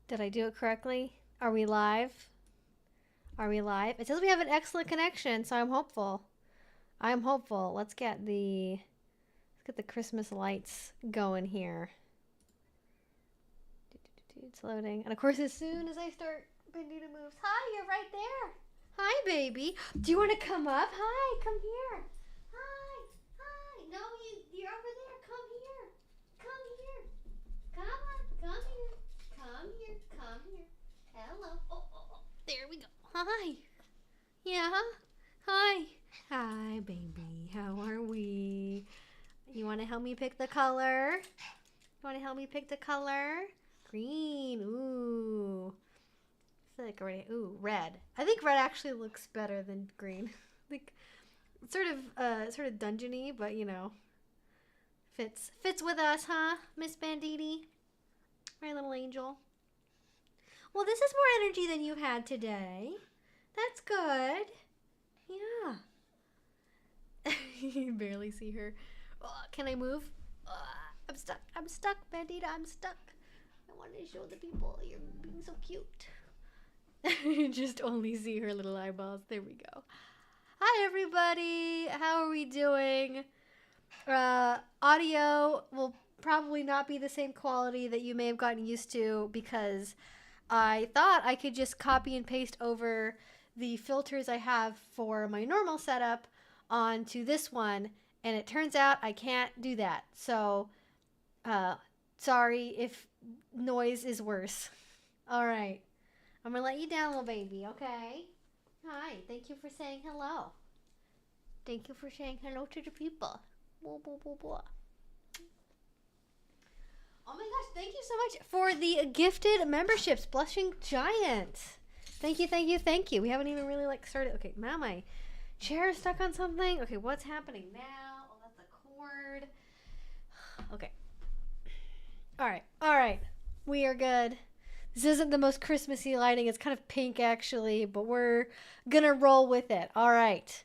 Did I do it correctly? Are we live? Are we live? It says we have an excellent connection, so I'm hopeful. I'm hopeful. Let's get the Christmas lights going here. It's loading. And of course, as soon as I start, Bandita moves. Hi, you're right there. Hi, baby. Do you want to come up? Hi, come here. Hi, hi. No, you're over there. Come here. Come here. Come on. Come here. Come here. Come here. Hello. Oh. There we go. Hi. Yeah. Hi. Hi, baby. How are we? You want to help me pick the color? You want to help me pick the color? Green. Ooh. I feel like already. Ooh, red. I think red actually looks better than green. Like sort of dungeony, but you know, fits with us, huh, Miss Banditi? My little angel. Well, this is more energy than you've had today. That's good. Yeah. You barely see her. Oh, can I move? I'm stuck. I'm stuck, Bandita. I'm stuck. I wanted to show the people you're being so cute. You just only see her little eyeballs. There we go. Hi, everybody. How are we doing? Audio will probably not be the same quality that you may have gotten used to because I thought I could just copy and paste over the filters I have for my normal setup onto this one, and it turns out I can't do that. So, sorry if noise is worse. All right. I'm going to let you down, little baby, okay? Hi. Thank you for saying hello. Thank you for saying hello to the people. Blah, blah, blah, blah. Oh my gosh, thank you so much for the gifted memberships, Blushing Giant. Thank you, thank you, thank you. We haven't even really started. Okay, now my chair is stuck on something. Okay, what's happening now? Oh, that's a cord. Okay. All right. We are good. This isn't the most Christmassy lighting. It's kind of pink actually, but we're gonna roll with it. All right.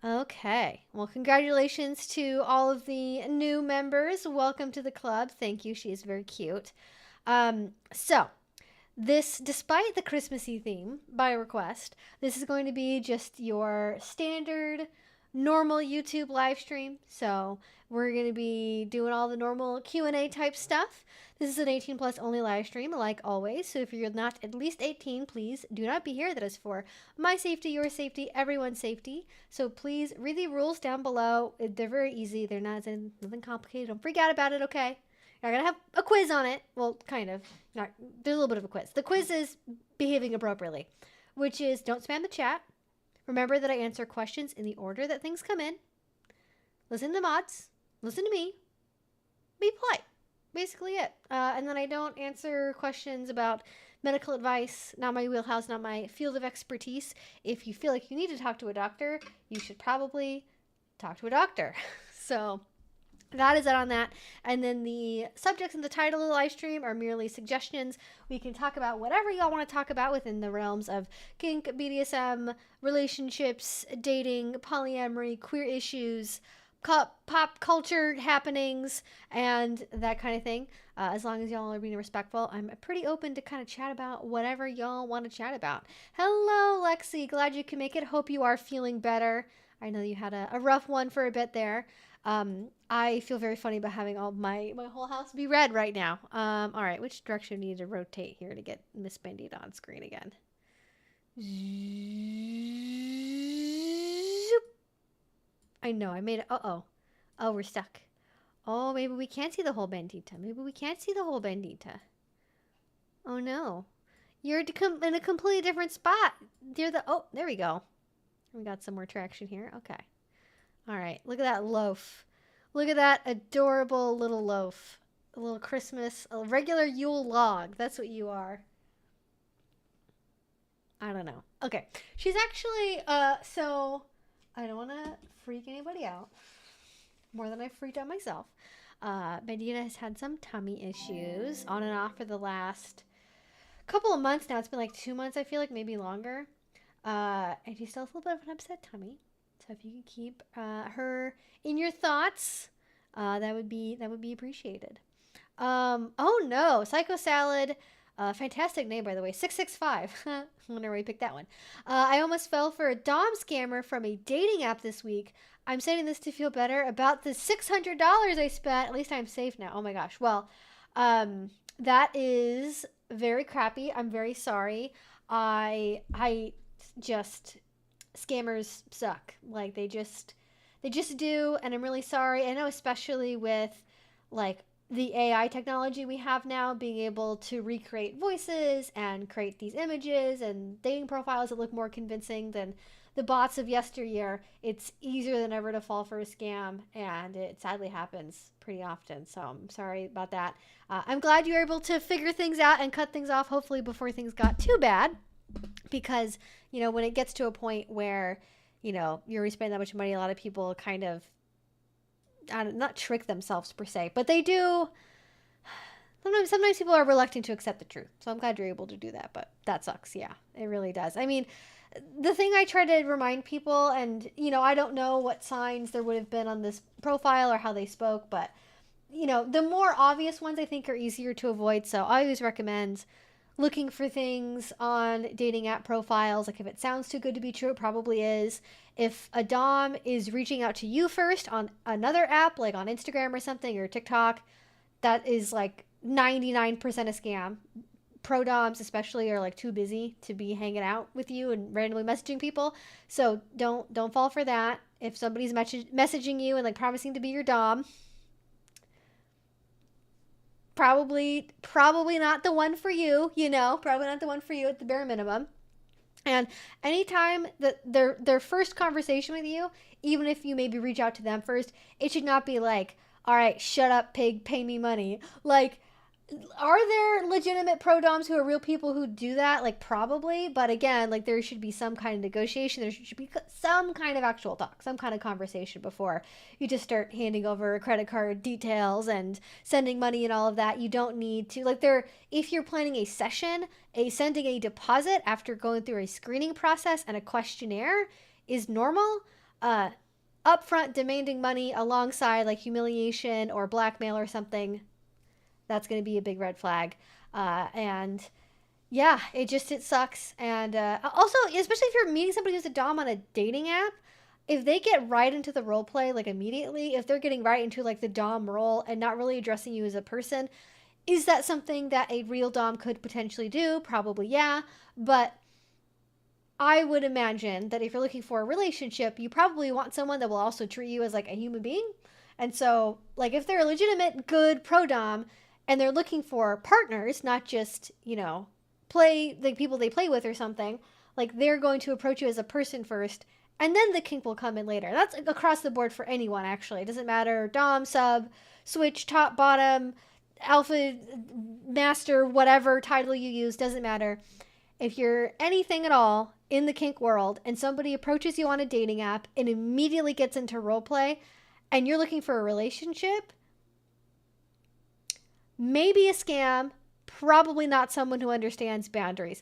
Okay. Well, congratulations to all of the new members. Welcome to the club. Thank you. She is very cute. So, this, despite the Christmassy theme by request, this is going to be just your standard, normal YouTube live stream. So, we're going to be doing all the normal Q&A type stuff. This is an 18 plus only live stream, like always. So if you're not at least 18, please do not be here. That is for my safety, your safety, everyone's safety. So please read the rules down below. They're very easy. They're nothing complicated. Don't freak out about it, okay? You're going to have a quiz on it. Well, kind of. There's a little bit of a quiz. The quiz is behaving appropriately, which is don't spam the chat. Remember that I answer questions in the order that things come in. Listen to the mods. Listen to me. Be polite. Basically it. And then I don't answer questions about medical advice, not my wheelhouse, not my field of expertise. If you feel like you need to talk to a doctor, you should probably talk to a doctor. So that is it on that. And then the subjects and the title of the live stream are merely suggestions. We can talk about whatever y'all want to talk about within the realms of kink, BDSM, relationships, dating, polyamory, queer issues, pop culture happenings, and that kind of thing. As long as y'all are being respectful, I'm pretty open to kind of chat about whatever y'all want to chat about. Hello, Lexi. Glad you can make it. Hope you are feeling better. I know you had a rough one for a bit there. I feel very funny about having all my whole house be red right now. All right, which direction do we need to rotate here to get Miss Bandita on screen again? I know, I made it. Uh-oh. Oh, we're stuck. Oh, maybe we can't see the whole Bandita. Maybe we can't see the whole Bandita. Oh, no. You're in a completely different spot. Oh, there we go. We got some more traction here. Okay. All right. Look at that loaf. Look at that adorable little loaf. A little Christmas, a regular Yule log. That's what you are. I don't know. Okay. She's actually, so I don't want to freak anybody out more than I freaked out myself. Bandita has had some tummy issues on and off for the last couple of months now. It's been like 2 months, I feel like, maybe longer. And she still has a little bit of an upset tummy. So if you can keep her in your thoughts, that would be appreciated. Oh no, Psycho Salad Fantastic name, by the way. 665. I wonder where you picked that one. I almost fell for a Dom scammer from a dating app this week. I'm saying this to feel better about the $600 I spent. At least I'm safe now. Oh my gosh. Well, that is very crappy. I'm very sorry. I just, scammers suck. Like they just do, and I'm really sorry. I know, especially with like the AI technology we have now, being able to recreate voices and create these images and dating profiles that look more convincing than the bots of yesteryear. It's easier than ever to fall for a scam, and it sadly happens pretty often. So I'm sorry about that. I'm glad you were able to figure things out and cut things off, hopefully before things got too bad, because, you know, when it gets to a point where, you know, you're spending that much money, a lot of people kind of, not trick themselves per se, but they do. Sometimes people are reluctant to accept the truth. So I'm glad you're able to do that, but that sucks. Yeah, it really does. I mean, the thing I try to remind people, and, you know, I don't know what signs there would have been on this profile or how they spoke, but, you know, the more obvious ones I think are easier to avoid. So I always recommend looking for things on dating app profiles. Like if it sounds too good to be true, it probably is. If a Dom is reaching out to you first on another app, like on Instagram or something, or TikTok, that is like 99% a scam. Pro Doms especially are like too busy to be hanging out with you and randomly messaging people. So don't fall for that. If somebody's messaging you and like promising to be your Dom, probably not the one for you, you know, probably not the one for you at the bare minimum. And anytime that their first conversation with you, even if you maybe reach out to them first, it should not be like, all right, shut up, pig, pay me money. Like, are there legitimate pro doms who are real people who do that? Like, probably. But again, like, there should be some kind of negotiation. There should be some kind of actual talk, some kind of conversation before you just start handing over credit card details and sending money and all of that. You don't need to, like, if you're planning a session, sending a deposit after going through a screening process and a questionnaire is normal. Upfront demanding money alongside like humiliation or blackmail or something, that's going to be a big red flag. And yeah, it sucks. And also, especially if you're meeting somebody who's a Dom on a dating app, if they get right into the role play, like immediately, if they're getting right into like the Dom role and not really addressing you as a person, is that something that a real Dom could potentially do? Probably, yeah. But I would imagine that if you're looking for a relationship, you probably want someone that will also treat you as like a human being. And so, like, if they're a legitimate, good pro Dom and they're looking for partners, not just, you know, like people they play with or something, like they're going to approach you as a person first, and then the kink will come in later. That's across the board for anyone, actually. It doesn't matter, Dom, sub, switch, top, bottom, alpha, master, whatever title you use, doesn't matter. If you're anything at all in the kink world and somebody approaches you on a dating app and immediately gets into role play and you're looking for a relationship, maybe a scam, probably not someone who understands boundaries.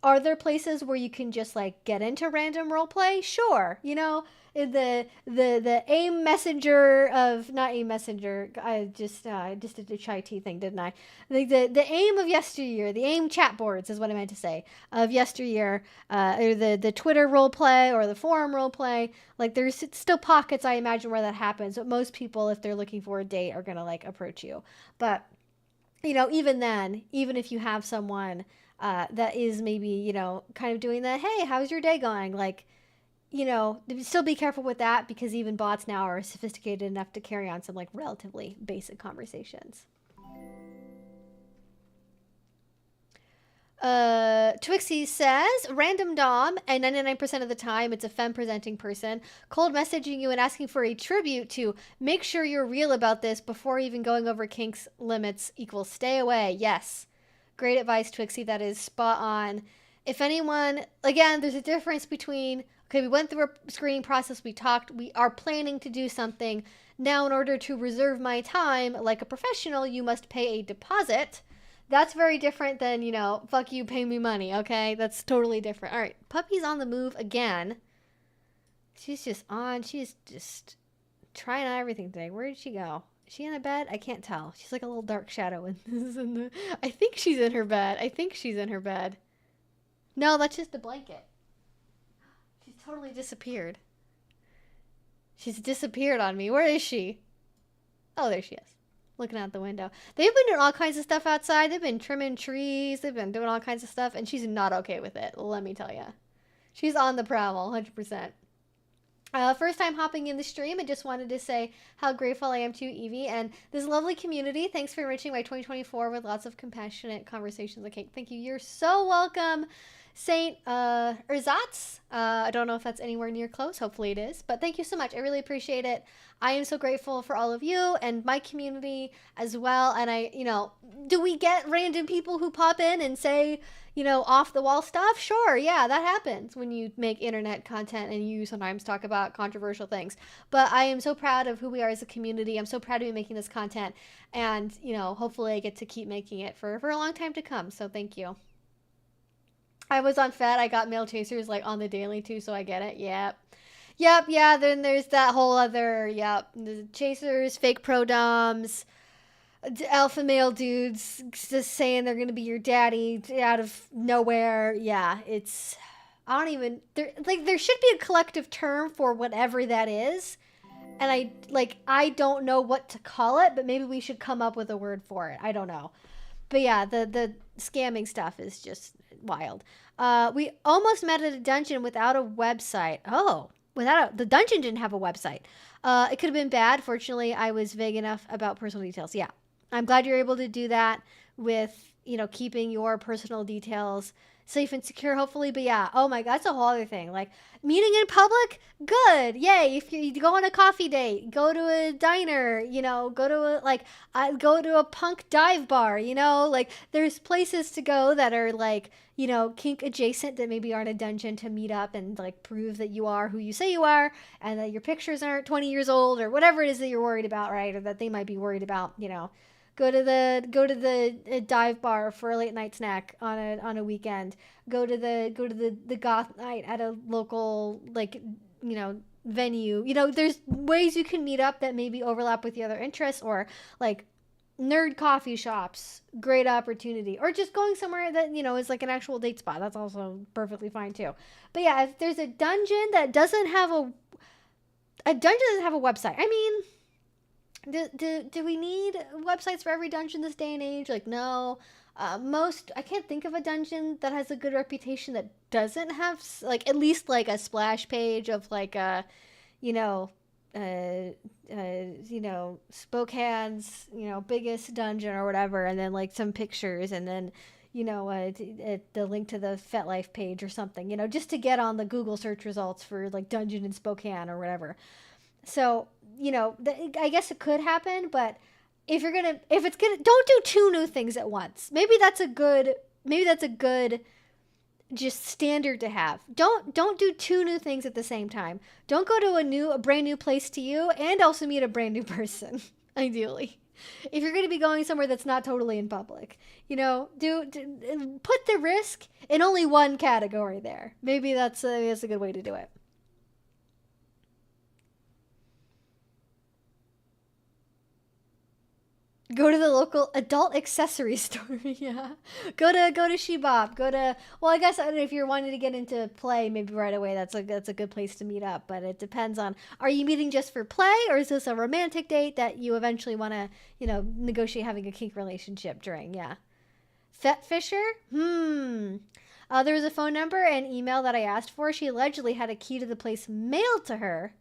Are there places where you can just like get into random role play? Sure. You know, the AIM messenger of, not AIM messenger, I just did a chai tea thing, didn't I? The AIM of yesteryear, the AIM chat boards is what I meant to say, of yesteryear, or the Twitter role play or the forum role play. Like there's still pockets, I imagine, where that happens. But most people, if they're looking for a date, are going to like approach you. But, you know, even then, even if you have someone that is maybe, you know, kind of doing the, hey, how's your day going? Like, you know, still be careful with that, because even bots now are sophisticated enough to carry on some like relatively basic conversations. Twixie says, random Dom, and 99% of the time it's a femme presenting person, cold messaging you and asking for a tribute to make sure you're real about this before even going over kinks limits equals stay away. Yes. Great advice, Twixie. That is spot on. If anyone, again, there's a difference between, okay, we went through a screening process, we talked, we are planning to do something. Now, in order to reserve my time like a professional, you must pay a deposit. That's very different than, you know, fuck you, pay me money, okay? That's totally different. All right, Puppy's on the move again. She's just trying out everything today. Where did she go? Is she in a bed? I can't tell. She's like a little dark shadow. I think she's in her bed. I think she's in her bed. No, that's just a blanket. She's totally disappeared. She's disappeared on me. Where is she? Oh, there she is. Looking out the window. They've been doing all kinds of stuff outside. They've been trimming trees. They've been doing all kinds of stuff. And she's not okay with it. Let me tell you. She's on the prowl, 100%. First time hopping in the stream. I just wanted to say how grateful I am to you, Evie, and this lovely community. Thanks for enriching my 2024 with lots of compassionate conversations. Okay, thank you. You're so welcome, Saint Erzatz. I don't know if that's anywhere near close. Hopefully it is. But thank you so much. I really appreciate it. I am so grateful for all of you and my community as well. And do we get random people who pop in and say, off the wall stuff? Sure. Yeah, that happens when you make internet content and you sometimes talk about controversial things. But I am so proud of who we are as a community. I'm so proud to be making this content. And, hopefully I get to keep making it for a long time to come. So thank you. I was on Fed. I got male chasers like on the daily too, so I get it. Yep. Yeah. Then there's that whole other, the chasers, fake pro-doms, alpha male dudes just saying they're going to be your daddy out of nowhere. Yeah, there should be a collective term for whatever that is. And I don't know what to call it, but maybe we should come up with a word for it. I don't know. But yeah, the scamming stuff is just wild. We almost met at a dungeon without a website. Oh, the dungeon didn't have a website. It could have been bad. Fortunately, I was vague enough about personal details. Yeah, I'm glad you're able to do that with, keeping your personal details safe and secure, hopefully. But yeah, oh my God, that's a whole other thing. Like meeting in public, good, yay. If you go on a coffee date, go to a diner, go to a punk dive bar, there's places to go that are like, kink adjacent that maybe aren't a dungeon to meet up and like prove that you are who you say you are and that your pictures aren't 20 years old or whatever it is that you're worried about, right? Or that they might be worried about, Go to the dive bar for a late night snack on a weekend. Go to the goth night at a local venue. There's ways you can meet up that maybe overlap with the other interests, or like nerd coffee shops, great opportunity, or just going somewhere that is like an actual date spot. That's also perfectly fine too. But yeah, if there's a dungeon that doesn't have a website, I mean, do we need websites for every dungeon this day and age? Like, no. I can't think of a dungeon that has a good reputation that doesn't have like at least like a splash page of like a Spokane's biggest dungeon or whatever, and then like some pictures, and then the link to the FetLife page or something, just to get on the Google search results for like dungeon in Spokane or whatever. So I guess it could happen, but if don't do two new things at once. Maybe that's a good just standard to have. Don't do two new things at the same time. Don't go to a brand new place to you and also meet a brand new person, ideally. If you're going to be going somewhere that's not totally in public, put the risk in only one category there. Maybe that's a good way to do it. Go to the local adult accessory store. Yeah. Go to Shebop. I guess if you're wanting to get into play, maybe right away, that's a good place to meet up. But it depends on, are you meeting just for play, or is this a romantic date that you eventually want to, negotiate having a kink relationship during? Yeah. Fet Fisher? There was a phone number and email that I asked for. She allegedly had a key to the place mailed to her.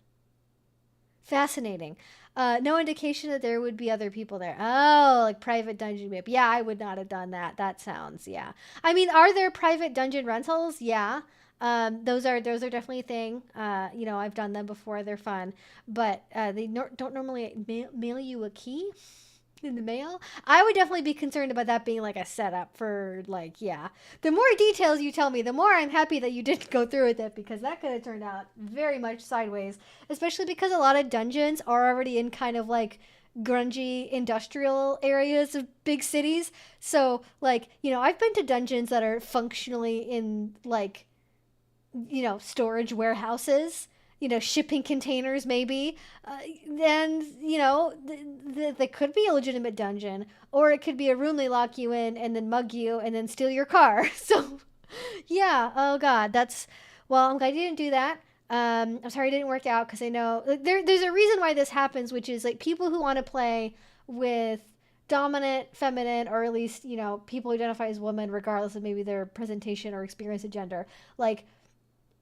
Fascinating. No indication that there would be other people there. Oh, like private dungeon whip. Yeah, I would not have done that. That sounds, yeah. I mean, are there private dungeon rentals? Yeah. Those are definitely a thing. I've done them before. They're fun. But they don't normally mail you a key in the mail. I would definitely be concerned about that being like a setup for the more details you tell me, the more I'm happy that you didn't go through with it, because that could have turned out very much sideways, especially because a lot of dungeons are already in kind of like grungy industrial areas of big cities. So I've been to dungeons that are functionally in storage warehouses, you know, shipping containers maybe, then, you know, that could be a legitimate dungeon, or it could be a room they lock you in and then mug you and then steal your car. So, yeah, oh God, well, I'm glad you didn't do that. I'm sorry it didn't work out, because I know like, there's a reason why this happens, which is like people who want to play with dominant, feminine, or at least, you know, people who identify as women, regardless of maybe their presentation or experience of gender. Like,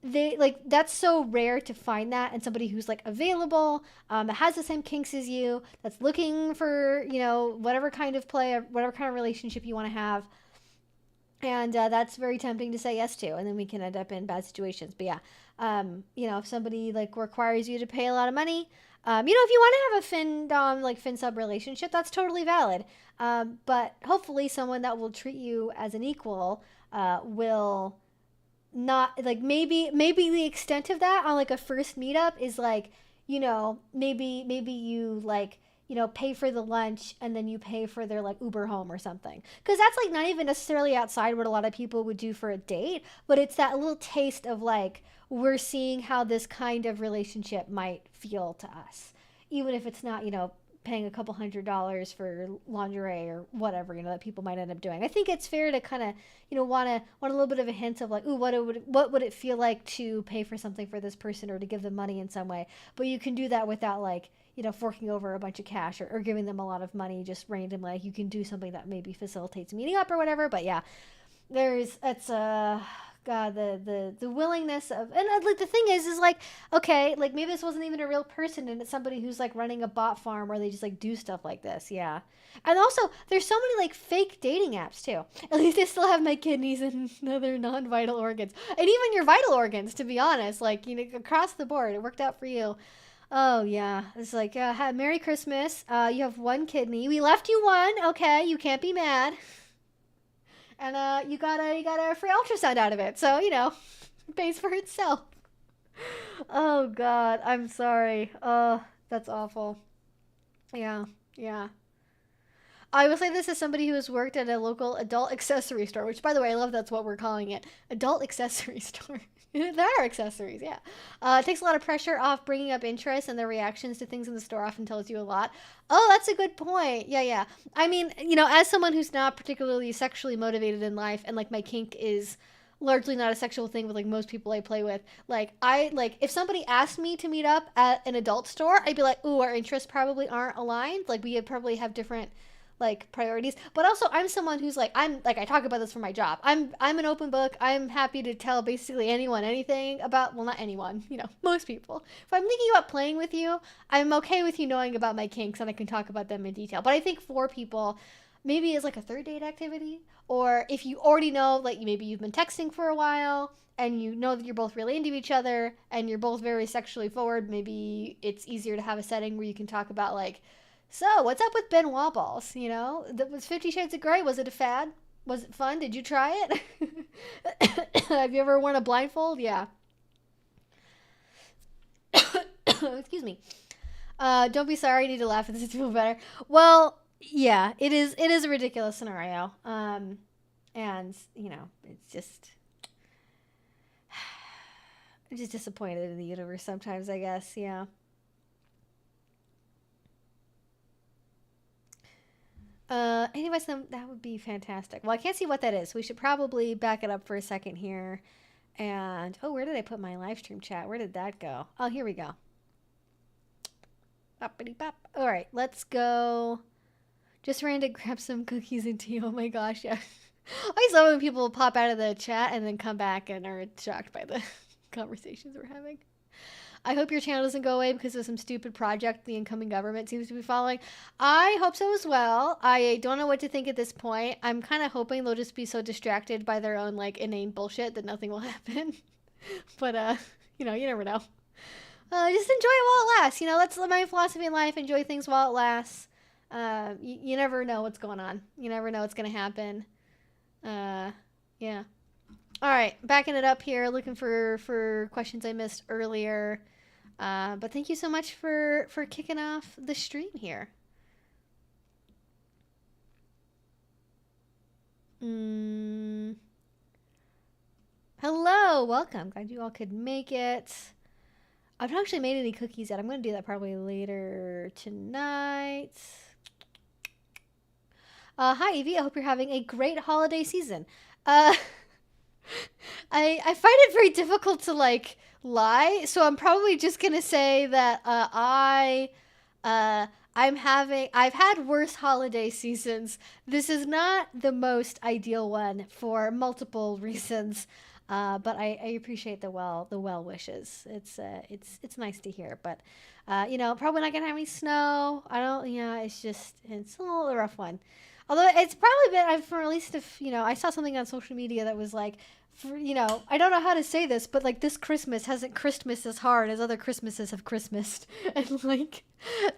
that's so rare to find that, and somebody who's like available, that has the same kinks as you, that's looking for, you know, whatever kind of play or whatever kind of relationship you want to have. And that's very tempting to say yes to, and then we can end up in bad situations. But yeah, you know, if somebody like requires you to pay a lot of money, you know, if you want to have a fin dom, like fin sub relationship, that's totally valid. But hopefully someone that will treat you as an equal will not, like, maybe the extent of that on like a first meetup is like, you know, maybe you like, you know, pay for the lunch and then you pay for their like Uber home or something, because that's like not even necessarily outside what a lot of people would do for a date, but it's that little taste of like, we're seeing how this kind of relationship might feel to us, even if it's not, you know, paying a couple $100s for lingerie or whatever, you know, that people might end up doing. I think it's fair to kind of, you know, want a little bit of a hint of like, ooh, what would it feel like to pay for something for this person, or to give them money in some way. But you can do that without like, you know, forking over a bunch of cash, or giving them a lot of money just randomly. Like, you can do something that maybe facilitates meeting up or whatever. But yeah, it's God, the willingness of, and like the thing is like, okay, like maybe this wasn't even a real person, and it's somebody who's like running a bot farm where they just like do stuff like this. Yeah. And also there's so many like fake dating apps too. At least I still have my kidneys and other non-vital organs, and even your vital organs, to be honest, like, you know, across the board it worked out for you. Oh yeah, it's like, Merry Christmas. You have one kidney. We left you one. Okay, you can't be mad. And you got a free ultrasound out of it, so, you know, it pays for itself. Oh God, I'm sorry. Oh, that's awful. Yeah, yeah. I will say this as somebody who has worked at a local adult accessory store, which, by the way, I love that's what we're calling it, adult accessory store. There are accessories, yeah. It takes a lot of pressure off bringing up interest, and the reactions to things in the store often tells you a lot. Oh, that's a good point. Yeah, yeah. I mean, you know, as someone who's not particularly sexually motivated in life, and like my kink is largely not a sexual thing with like most people I play with, like, if somebody asked me to meet up at an adult store, I'd be like, ooh, our interests probably aren't aligned. Like, we probably have different like priorities. But also, I'm someone who's like, I'm like, I talk about this for my job. I'm an open book. I'm happy to tell basically anyone anything about, well, not anyone, you know, most people. If I'm thinking about playing with you, I'm okay with you knowing about my kinks, and I can talk about them in detail. But I think for people, maybe it's like a third date activity, or if you already know, like, maybe you've been texting for a while and you know that you're both really into each other and you're both very sexually forward, maybe it's easier to have a setting where you can talk about like, so, what's up with Benoit balls? You know, that was 50 Shades of Grey. Was it a fad? Was it fun? Did you try it? Have you ever worn a blindfold? Yeah. Excuse me. Don't be sorry. You need to laugh at this to feel better. Well, yeah, it is a ridiculous scenario. And, you know, it's just, I'm just disappointed in the universe sometimes, I guess. Yeah. Anyways, that would be fantastic. Well, I can't see what that is. We should probably back it up for a second here. And, oh, where did I put my live stream chat? Where did that go? Oh, here we go. Boppity bop. All right, let's go. Just ran to grab some cookies and tea. Oh my gosh, yeah. I love when people pop out of the chat and then come back and are shocked by the conversations we're having. I hope your channel doesn't go away because of some stupid project the incoming government seems to be following. I hope so as well. I don't know what to think at this point. I'm kind of hoping they'll just be so distracted by their own like inane bullshit that nothing will happen. But you know, you never know. Just enjoy it while it lasts. You know, that's my philosophy in life. Enjoy things while it lasts. You never know what's going on. You never know what's gonna happen. Yeah. All right, backing it up here, looking for questions I missed earlier. But thank you so much for kicking off the stream here. Hello, welcome. Glad you all could make it. I've not actually made any cookies yet. I'm going to do that probably later tonight. Hi, Evie. I hope you're having a great holiday season. I find it very difficult to, like, lie, so I'm probably just going to say that I've had worse holiday seasons. This is not the most ideal one for multiple reasons. But I appreciate the well wishes. It's nice to hear. But you know, probably not gonna have any snow. I don't. Yeah, it's a little rough one. Although it's probably been for at least if you know, I saw something on social media that was like, you know, I don't know how to say this, but like this Christmas hasn't Christmas as hard as other Christmases have Christmased, and like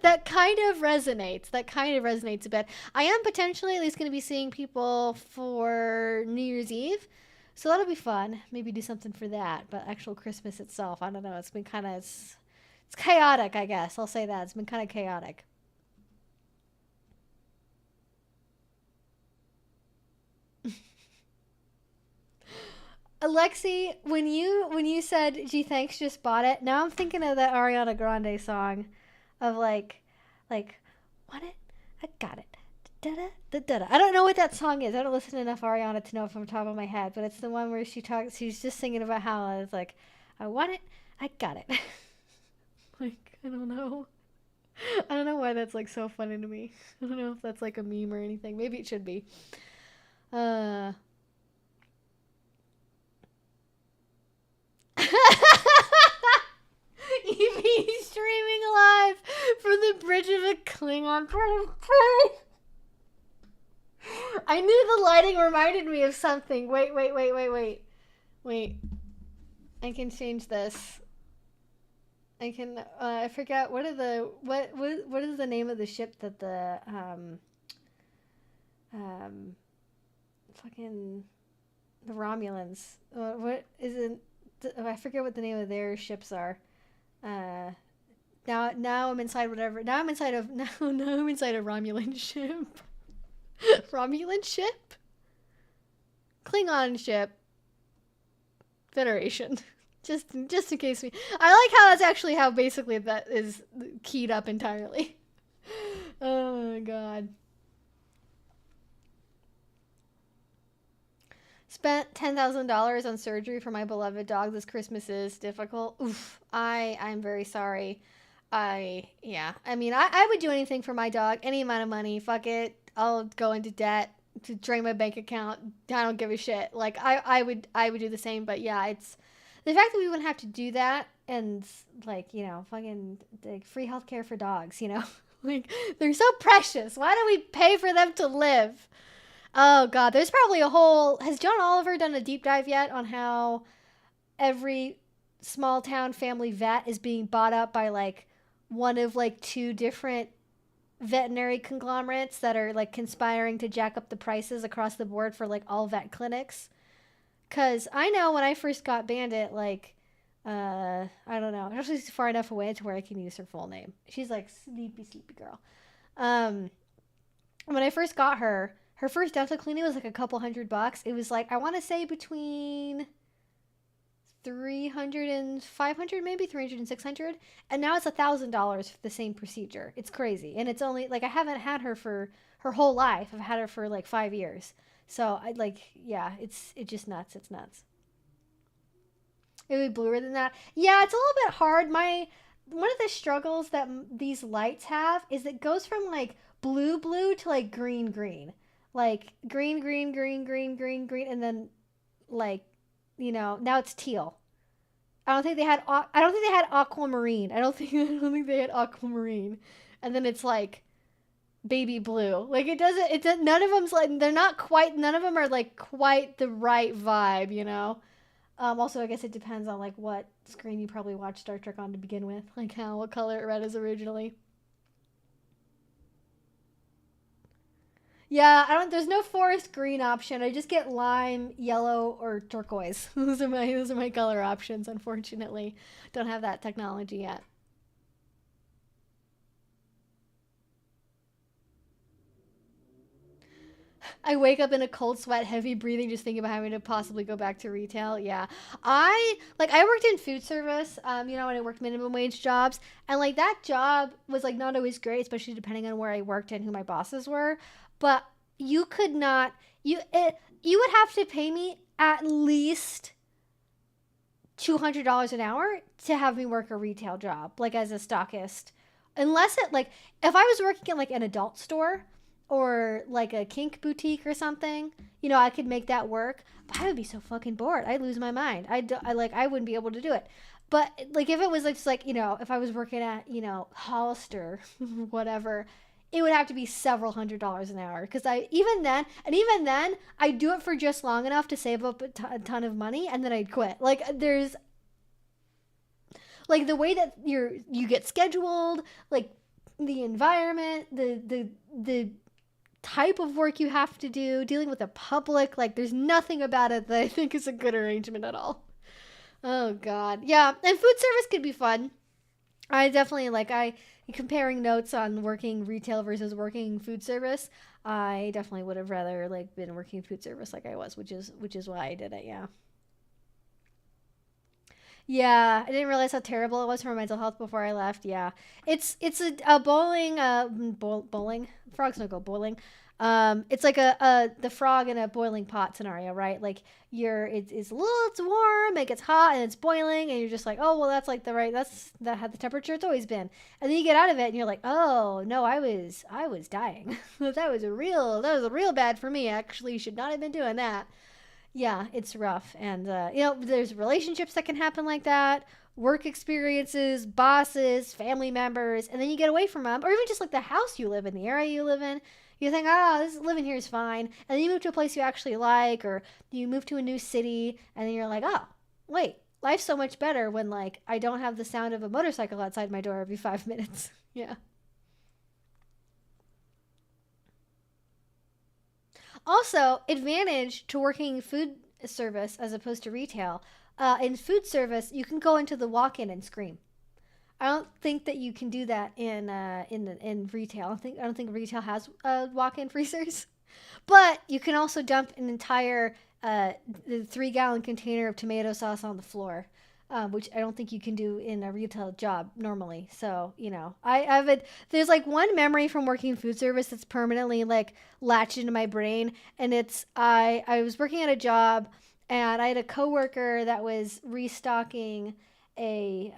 that kind of resonates. That kind of resonates a bit. I am potentially at least going to be seeing people for New Year's Eve. So that'll be fun. Maybe do something for that. But actual Christmas itself, I don't know. It's been kind of, it's chaotic, I guess. I'll say that. It's been kind of chaotic. Alexi, when you said, gee, thanks, just bought it. Now I'm thinking of that Ariana Grande song of like, want it? I got it. Da-da. I don't know what that song is. I don't listen to enough Ariana to know from the top of my head, but it's the one where she's just singing about how I was like, I want it, I got it. Like, I don't know. I don't know why that's like so funny to me. I don't know if that's like a meme or anything. Maybe it should be. Evie streaming live from the bridge of a Klingon. I knew the lighting reminded me of something. Wait. I can change this. I can. I forgot what is the name of the ship that the fucking the Romulans. What is it? I forget what the name of their ships are. Now I'm inside whatever. Now I'm inside a Romulan ship. Romulan ship? Klingon ship. Federation. Just in case we... I like how that's actually how basically that is keyed up entirely. Oh my god. Spent $10,000 on surgery for my beloved dog. This Christmas is difficult. Oof. I'm very sorry. I mean, I would do anything for my dog. Any amount of money. Fuck it. I'll go into debt to drain my bank account. I don't give a shit. Like, I would do the same. But yeah, it's the fact that we wouldn't have to do that and, like, you know, fucking like, free healthcare for dogs, you know? Like, they're so precious. Why don't we pay for them to live? Oh, God. There's probably a whole... Has John Oliver done a deep dive yet on how every small town family vet is being bought up by, like, one of, like, two different veterinary conglomerates that are, like, conspiring to jack up the prices across the board for, like, all vet clinics? Because I know when I first got Bandit, like, I don't know. Actually, she's far enough away to where I can use her full name. She's, like, sleepy girl. When I first got her first dental cleaning was, like, a couple $100. It was, like, I want to say between $300 and $500, maybe $300 and $600, and now it's $1,000 for the same procedure. It's crazy, and it's only like I haven't had her for her whole life. I've had her for like 5 years, so I like it's just nuts. It's nuts. It would be bluer than that. Yeah, it's a little bit hard. One of the struggles that these lights have is it goes from like blue to like green, like green, and then like, you know, now it's teal. I don't think they had aquamarine. I don't think they had aquamarine. And then it's like baby blue. Like none of them's like, none of them are like quite the right vibe, you know? Also, I guess it depends on like what screen you probably watched Star Trek on to begin with. Like what color it read as originally. Yeah, there's no forest green option. I just get lime, yellow, or turquoise. Those are my color options, unfortunately. Don't have that technology yet. I wake up in a cold sweat, heavy breathing, just thinking about having to possibly go back to retail. Yeah. I worked in food service, when I worked minimum wage jobs, and like that job was like not always great, especially depending on where I worked and who my bosses were. But you could not, you would have to pay me at least $200 an hour to have me work a retail job, like as a stockist. Unless it like, if I was working at like an adult store or like a kink boutique or something, I could make that work. But I would be so fucking bored. I'd lose my mind. I wouldn't be able to do it. But like if it was like, just like, if I was working at, Hollister, whatever, it would have to be several $100s an hour. Because even then, I do it for just long enough to save up a ton of money, and then I'd quit. Like there's, like the way that you get scheduled, like the environment, the type of work you have to do, dealing with the public, like there's nothing about it that I think is a good arrangement at all. Oh God. Yeah. And food service could be fun. I definitely comparing notes on working retail versus working food service. I definitely would have rather like been working food service like I was, which is why I did it. Yeah. Yeah, I didn't realize how terrible it was for my mental health before I left. Yeah, it's a bowling bowling, frogs don't go bowling. It's like the frog in a boiling pot scenario, right? Like it's warm, it gets hot, and it's boiling, and you're just like, oh well, that's like that had the temperature it's always been. And then you get out of it, and you're like, oh no, I was dying. That was real bad for me. Actually, should not have been doing that. Yeah, it's rough. And, there's relationships that can happen like that, work experiences, bosses, family members, and then you get away from them, or even just like the house you live in, the area you live in. You think, living here is fine. And then you move to a place you actually like, or you move to a new city, and then you're like, oh, wait, life's so much better when, like, I don't have the sound of a motorcycle outside my door every 5 minutes. Yeah. Also, advantage to working food service as opposed to retail. In food service, you can go into the walk-in and scream. I don't think that you can do that in retail. I don't think retail has walk-in freezers, but you can also dump an entire 3-gallon container of tomato sauce on the floor. Which I don't think you can do in a retail job normally. So, there's like one memory from working food service that's permanently like latched into my brain. And it's, I was working at a job, and I had a coworker that was restocking a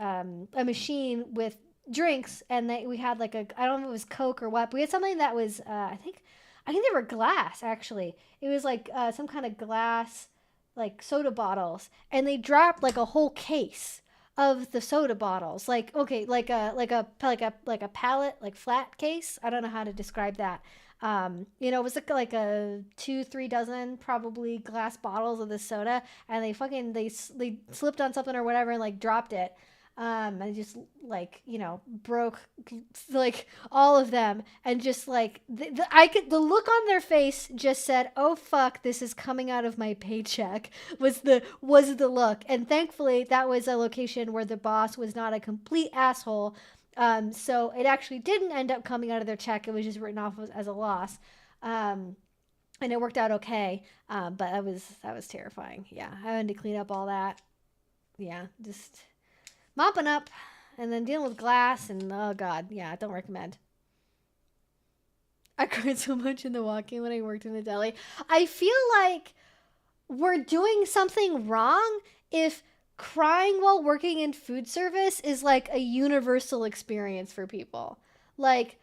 machine with drinks. And we had like I don't know if it was Coke or what, but we had something that was, I think they were glass actually. It was like some kind of glass, like soda bottles, and they dropped like a whole case of the soda bottles, like a pallet, like flat case. I don't know how to describe that. It was like a 2-3 dozen probably glass bottles of the soda, and they slipped on something or whatever and like dropped it. And just like, broke like all of them, and just like the look on their face just said, oh fuck, this is coming out of my paycheck, was the look. And thankfully that was a location where the boss was not a complete asshole. So it actually didn't end up coming out of their check. It was just written off as a loss. And it worked out okay. But that was terrifying. Yeah. Having to clean up all that. Yeah. Just mopping up and then dealing with glass, and oh god, yeah, I don't recommend. I cried so much in the walk-in when I worked in the deli. I feel like we're doing something wrong if crying while working in food service is like a universal experience for people. Like,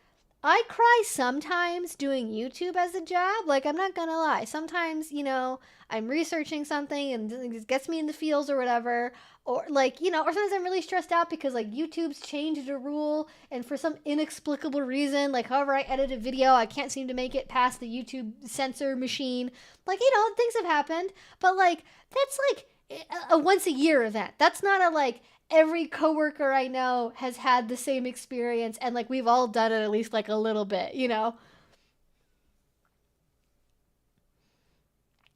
I cry sometimes doing YouTube as a job. Like, I'm not gonna lie. Sometimes, I'm researching something and it gets me in the feels or whatever. Or like, or sometimes I'm really stressed out because like YouTube's changed a rule, and for some inexplicable reason, like however I edit a video, I can't seem to make it past the YouTube censor machine. Like, things have happened, but like, that's like a once a year event. That's not a like, every coworker I know has had the same experience, and like we've all done it at least like a little bit,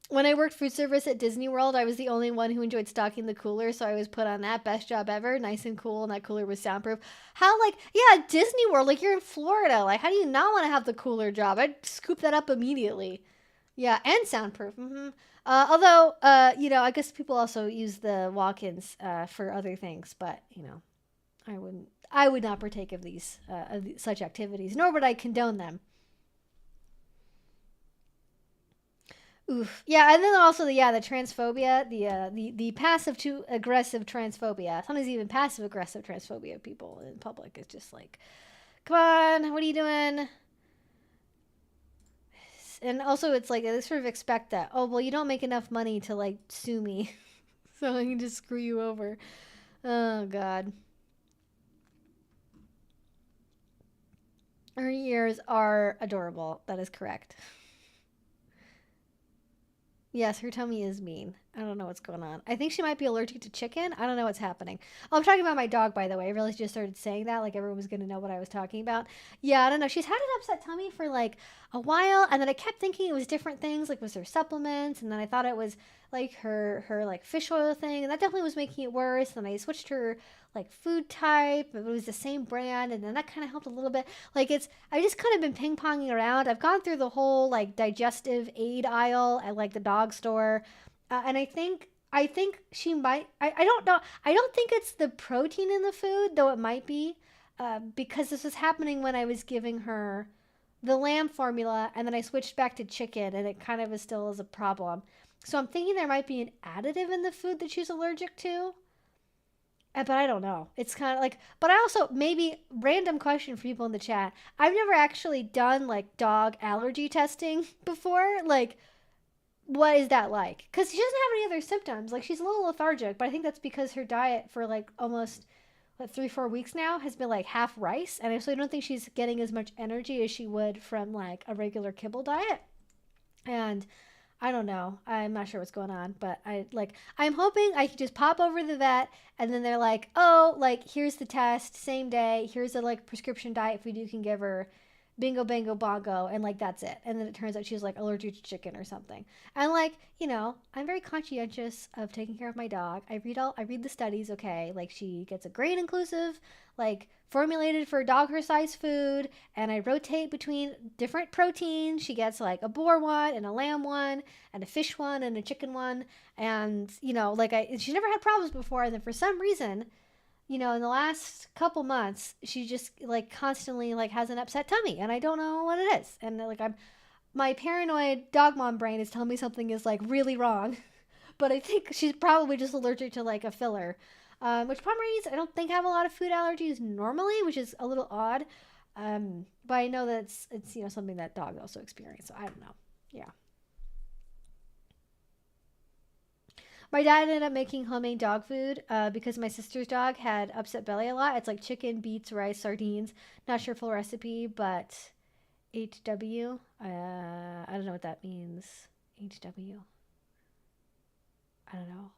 When I worked food service at Disney World, I was the only one who enjoyed stocking the cooler, so I was put on that. Best job ever, nice and cool, and that cooler was soundproof. How, like, yeah, Disney World, like, you're in Florida. Like, how do you not want to have the cooler job? I'd scoop that up immediately. Yeah, and soundproof. Although, I guess people also use the walk-ins for other things, but I wouldn't. I would not partake of such activities, nor would I condone them. Oof. Yeah, and then also the transphobia, the passive to aggressive transphobia. Sometimes even passive aggressive transphobia of people in public is just like, come on, what are you doing? And also, it's like they sort of expect that. Oh well, you don't make enough money to like sue me, so I can just screw you over. Oh God. Her ears are adorable. That is correct. Yes, her tummy is mean. I don't know what's going on. I think she might be allergic to chicken. I don't know what's happening. Oh, I'm talking about my dog, by the way. I really just started saying that, like everyone was going to know what I was talking about. Yeah, I don't know. She's had an upset tummy for like a while, and then I kept thinking it was different things, like was her supplements, and then I thought it was like her like fish oil thing, and that definitely was making it worse. Then I switched her like food type. It was the same brand, and then that kind of helped a little bit. Like I just kind of been ping ponging around. I've gone through the whole like digestive aid aisle at like the dog store, and I think she might. I don't know. I don't think it's the protein in the food, though it might be, because this was happening when I was giving her the lamb formula, and then I switched back to chicken, and it kind of is still is a problem. So I'm thinking there might be an additive in the food that she's allergic to. But I don't know. It's kind of like, but I also, maybe, random question for people in the chat. I've never actually done like dog allergy testing before. Like, what is that like? Because she doesn't have any other symptoms. Like, she's a little lethargic, but I think that's because her diet for like almost like 3-4 weeks now has been like half rice. And I so I don't think she's getting as much energy as she would from like a regular kibble diet. And I don't know. I'm not sure what's going on, but I'm hoping I can just pop over to the vet and then they're like, "Oh, like here's the test, same day. Here's a like prescription diet food you can give her. Bingo bango bongo," and like that's it. And then it turns out she's like allergic to chicken or something. And like, I'm very conscientious of taking care of my dog. I read the studies, okay? Like she gets a grain inclusive, like formulated for dog her size food, and I rotate between different proteins. She gets like a boar one and a lamb one and a fish one and a chicken one, and like she's never had problems before. And then for some reason, in the last couple months, she just like constantly like has an upset tummy, and I don't know what it is. And like my paranoid dog mom brain is telling me something is like really wrong, but I think she's probably just allergic to like a filler. Which Pomeranians I don't think have a lot of food allergies normally, which is a little odd. But I know that it's something that dogs also experience. So I don't know. Yeah. My dad ended up making homemade dog food because my sister's dog had upset belly a lot. It's like chicken, beets, rice, sardines. Not sure full recipe, but HW. I don't know what that means. HW. I don't know.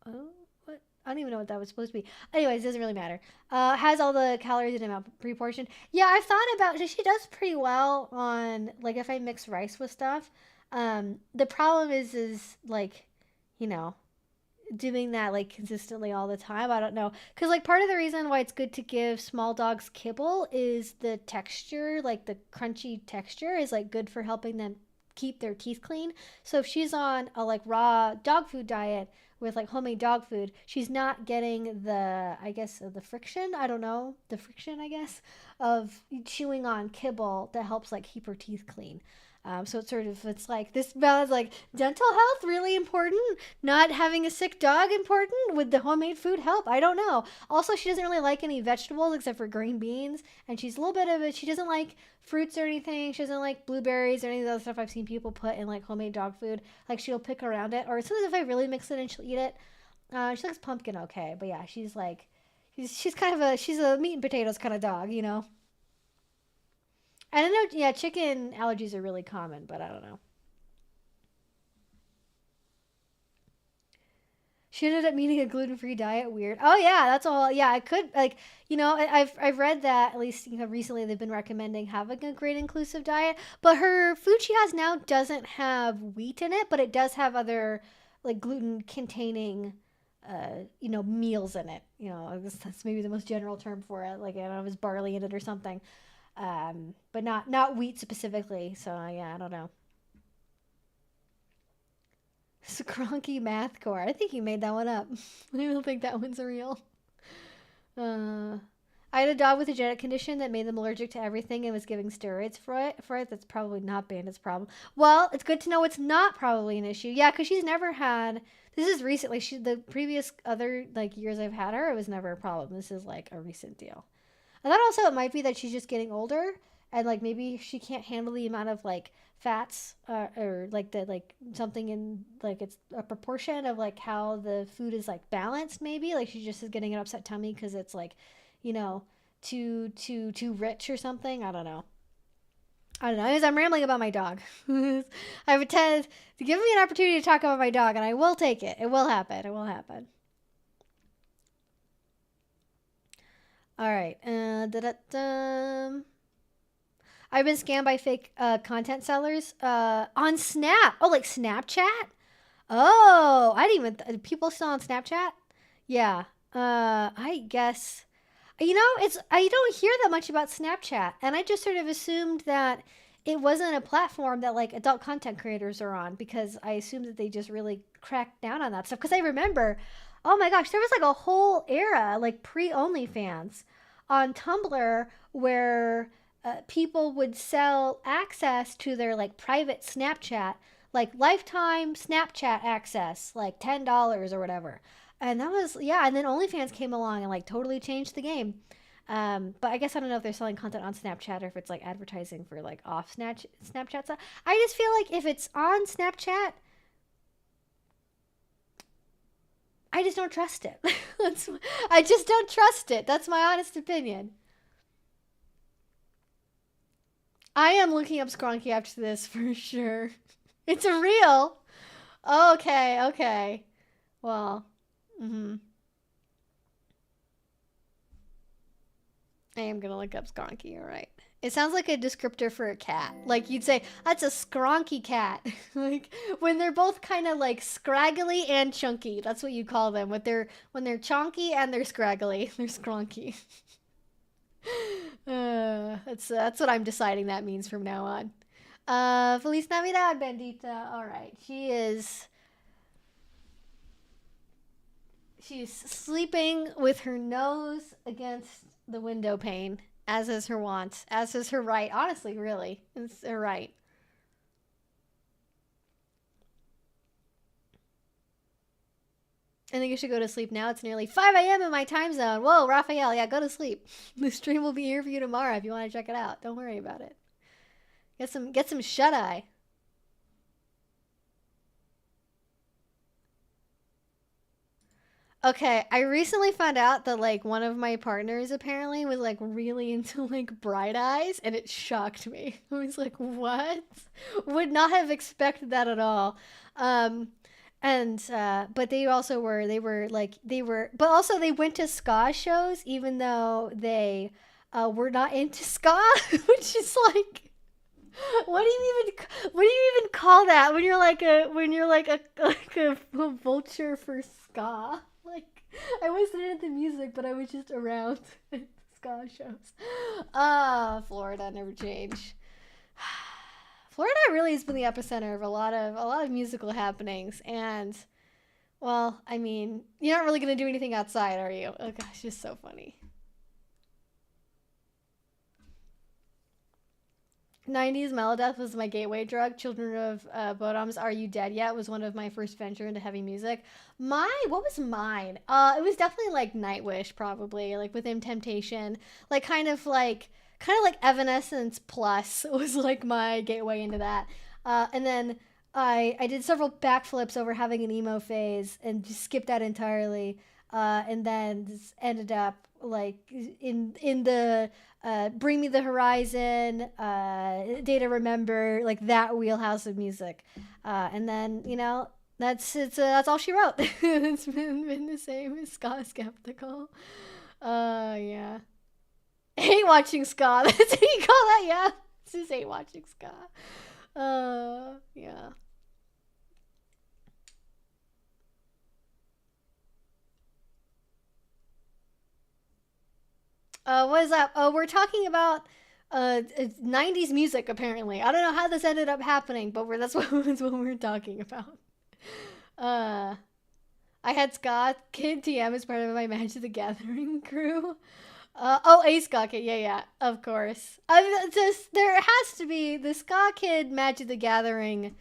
Oh, what? I don't even know what that was supposed to be. Anyways, it doesn't really matter. Has all the calories in amount pre-portioned. Yeah, I've thought about. She does pretty well on like if I mix rice with stuff. The problem is like, you know, doing that like consistently all the time. I don't know, because like part of the reason why it's good to give small dogs kibble is the texture, like the crunchy texture is like good for helping them keep their teeth clean. So if she's on a like raw dog food diet with like homemade dog food, she's not getting the, I guess, the friction, I don't know, the friction, I guess, of chewing on kibble that helps like keep her teeth clean. So it's like this balance, like dental health really important, not having a sick dog important. Would the homemade food help? I don't know. Also, she doesn't really like any vegetables except for green beans, and she's a little bit of a. She doesn't like fruits or anything. She doesn't like blueberries or any of the other stuff I've seen people put in like homemade dog food. Like she'll pick around it, or sometimes if I really mix it and she'll eat it. She likes pumpkin okay, but yeah, she's like, she's kind of she's a meat and potatoes kind of dog. And I know, yeah, chicken allergies are really common, but I don't know. She ended up eating a gluten-free diet. Weird. Oh yeah, that's all. Yeah, I could like, I've read that at least recently they've been recommending having a grain inclusive diet, but her food she has now doesn't have wheat in it, but it does have other like gluten containing meals in it. I guess that's maybe the most general term for it. Like I don't know if it's barley in it or something. But not wheat specifically. So yeah, I don't know. Skronky mathcore. I think you made that one up. I don't think that one's real. I had a dog with a genetic condition that made them allergic to everything and was giving steroids for it. That's probably not Bandit's problem. Well, it's good to know it's not probably an issue. Yeah, because she's never had... This is recently. The previous other like years I've had her, it was never a problem. This is like a recent deal. I thought also it might be that she's just getting older and like maybe she can't handle the amount of like fats or like the like something in like it's a proportion of like how the food is like balanced. Maybe like she just is getting an upset tummy because it's like, you know, too rich or something. I don't know. Anyways, I'm rambling about my dog. I intend to give me an opportunity to talk about my dog, and I will take it. It will happen. It will happen. All right. I've been scammed by fake content sellers on Snap. Oh, like Snapchat? Oh, I didn't even... people still on Snapchat? Yeah. I guess... You know, I don't hear that much about Snapchat, and I just sort of assumed that it wasn't a platform that like adult content creators are on because I assumed that they just really cracked down on that stuff. Because I remember, oh my gosh, there was like a whole era like pre-OnlyFans on Tumblr where people would sell access to their like private Snapchat, like lifetime Snapchat access, like $10 or whatever. And that was, yeah, and then OnlyFans came along and like totally changed the game. But I guess I don't know if they're selling content on Snapchat or if it's like advertising for like off Snapchat stuff. I just feel like if it's on Snapchat, I just don't trust it. I just don't trust it. That's my honest opinion. I am looking up Skronky after this for sure. It's a real. Okay. Well... I am gonna look up Skronky, alright. It sounds like a descriptor for a cat. Like you'd say, that's a Skronky cat. Like when they're both kind of like scraggly and chunky. That's what you call them. When they're chonky and they're scraggly. They're Skronky. That's what I'm deciding that means from now on. Feliz Navidad, Bandita. Alright, She's sleeping with her nose against the window pane, as is her wont, as is her right. Honestly, really, it's her right. I think you should go to sleep now. It's nearly 5 a.m. in my time zone. Whoa, Raphael, yeah, go to sleep. The stream will be here for you tomorrow if you want to check it out. Don't worry about it. Get some shut-eye. Okay, I recently found out that like one of my partners apparently was like really into like bright eyes, and it shocked me. I was like, what? Would not have expected that at all. But they also but also they went to ska shows even though they were not into ska, which is like, what do you even call that when you're like a vulture for ska? Like, I wasn't into music, but I was just around ska shows. Florida never change. Florida really has been the epicenter of a lot of musical happenings, and well, I mean, you're not really gonna do anything outside, are you? Oh gosh, just so funny. 90s Melodeath was my gateway drug. Children of Bodoms, Are You Dead Yet was one of my first venture into heavy music. What was mine? It was definitely like Nightwish, probably, like Within Temptation, like kind of like Evanescence Plus was like my gateway into that. And then I did several backflips over having an emo phase and just skipped that entirely. And then just ended up like in the Bring Me the Horizon, Day to Remember, like that wheelhouse of music. And then, you know, that's all she wrote. It's been the same as Ska Skeptical. Yeah. Hate watching ska. That's what you call that, yeah. This is hate watching ska. Yeah. What is up? We're talking about 90s music, apparently. I don't know how this ended up happening, but that's what we're talking about. Uh, I had Scott Kid TM as part of my Magic the Gathering crew. A Ska Kid, yeah, of course. There has to be the Ska Kid Magic the Gathering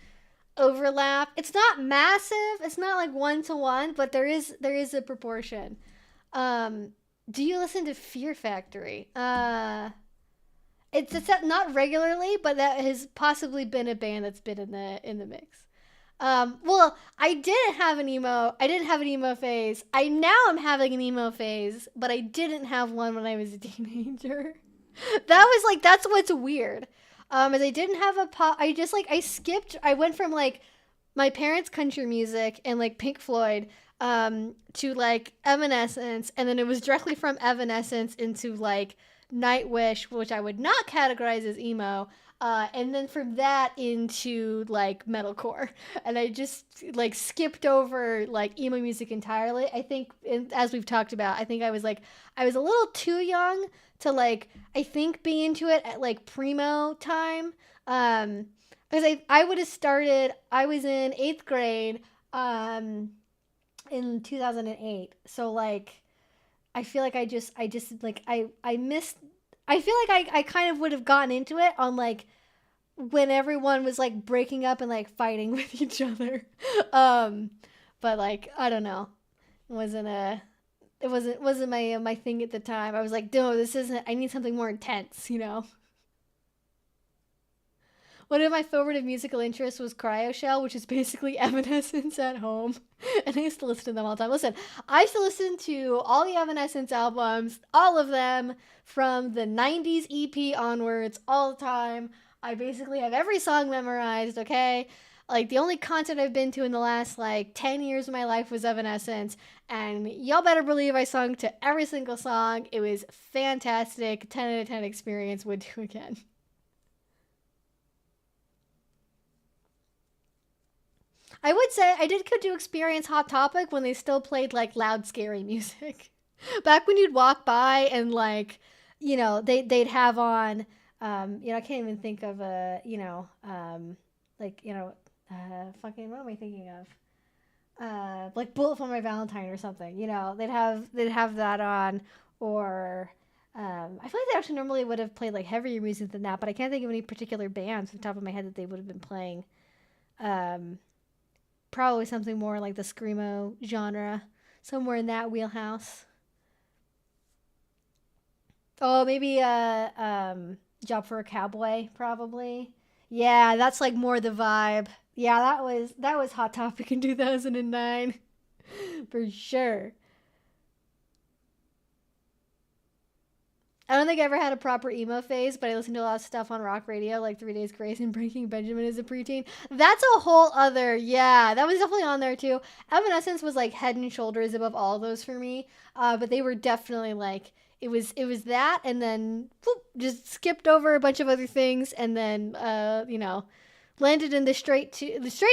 overlap. It's not massive. It's not like 1-to-1, but there is a proportion. Do you listen to Fear Factory? It's not regularly, but that has possibly been a band that's been in the mix. Well, I didn't have an emo phase. Now I'm having an emo phase, but I didn't have one when I was a teenager. That's what's weird. Is I didn't have a pop. I went from like my parents' country music and like Pink Floyd, to like Evanescence, and then it was directly from Evanescence into like Nightwish, which I would not categorize as emo. And then from that into like metalcore, and I just like skipped over like emo music entirely. I think, as we've talked about, I think I was a little too young to like, I think, be into it at like primo time. Because I would have started. I was in 8th grade, in 2008. So like, I feel like I missed. I feel like I kind of would have gotten into it on like when everyone was like breaking up and like fighting with each other. But like, I don't know. It wasn't my thing at the time. I was like, no, this isn't, I need something more intense, you know? One of my favorite musical interests was Cryo Shell, which is basically Evanescence at home. And I used to listen to them all the time. Listen, I used to listen to all the Evanescence albums, all of them, from the 90s EP onwards, all the time. I basically have every song memorized, okay? Like, the only concert I've been to in the last, like, 10 years of my life was Evanescence. And y'all better believe I sung to every single song. It was fantastic. 10 out of 10 experience. Would do again. I would say I did get to experience Hot Topic when they still played like loud, scary music. Back when you'd walk by and like, they'd have on, I can't even think of fucking, what am I thinking of? Like Bullet for My Valentine or something. They'd have that on, or I feel like they actually normally would have played like heavier music than that, but I can't think of any particular bands off the top of my head that they would have been playing. Probably something more like the screamo genre, somewhere in that wheelhouse. Oh, maybe Job for a Cowboy, probably. Yeah, that's like more the vibe. Yeah, that was Hot Topic in 2009 for sure. I don't think I ever had a proper emo phase, but I listened to a lot of stuff on rock radio, like 3 Days Grace and Breaking Benjamin as a preteen. That's a whole other, yeah, that was definitely on there too. Evanescence was like head and shoulders above all those for me, but they were definitely like, it was that, and then whoop, just skipped over a bunch of other things, and then landed in the straight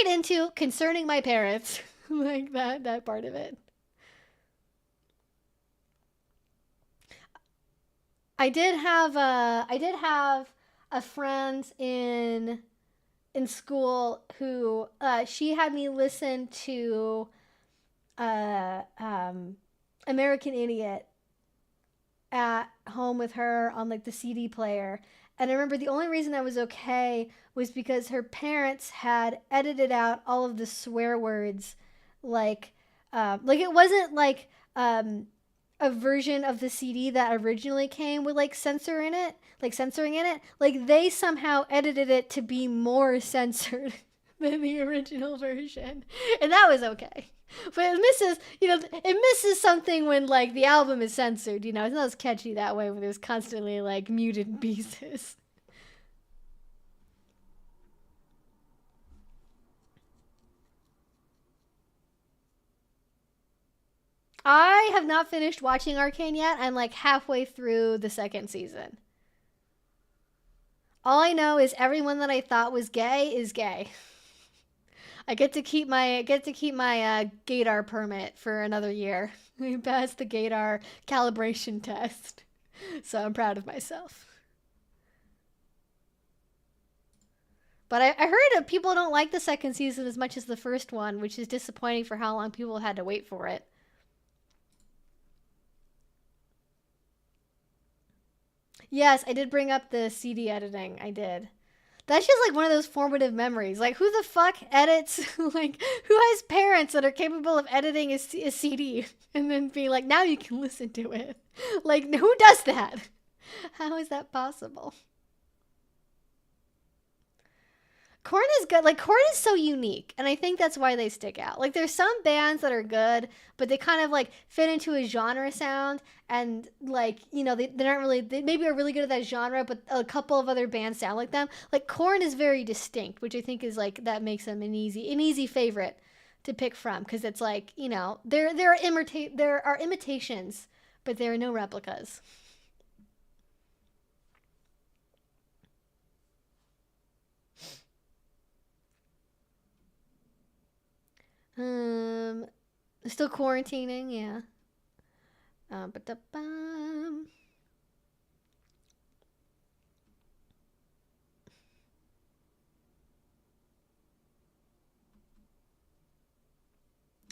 into Concerning My Parents, like that part of it. I did have a friend in school who she had me listen to uh, um, American Idiot at home with her on like the CD player. And I remember the only reason I was okay was because her parents had edited out all of the swear words, like it wasn't like a version of the CD that originally came with like censoring in it. Like they somehow edited it to be more censored than the original version, and that was okay. But it misses something when like the album is censored. It's not as catchy that way when there's constantly like muted pieces. I have not finished watching Arcane yet. I'm like halfway through the second season. All I know is everyone that I thought was gay is gay. I get to keep my Gaydar permit for another year. I passed the Gaydar calibration test, so I'm proud of myself. But I heard that people don't like the second season as much as the first one, which is disappointing for how long people had to wait for it. Yes, I did bring up the CD editing. I did. That's just like one of those formative memories. Like, who the fuck edits? Like, who has parents that are capable of editing a CD and then being like, now you can listen to it? Like, who does that? How is that possible? Korn is good. Like, Korn is so unique, and I think that's why they stick out. Like, there's some bands that are good, but they kind of like fit into a genre sound, and like, you know, they aren't really, they maybe are really good at that genre, but a couple of other bands sound like them. Like, Korn is very distinct, which I think is like, that makes them an easy favorite to pick from, because it's like, you know, there are imitations, but there are no replicas. Um, Still quarantining, yeah. Ba-da-bum.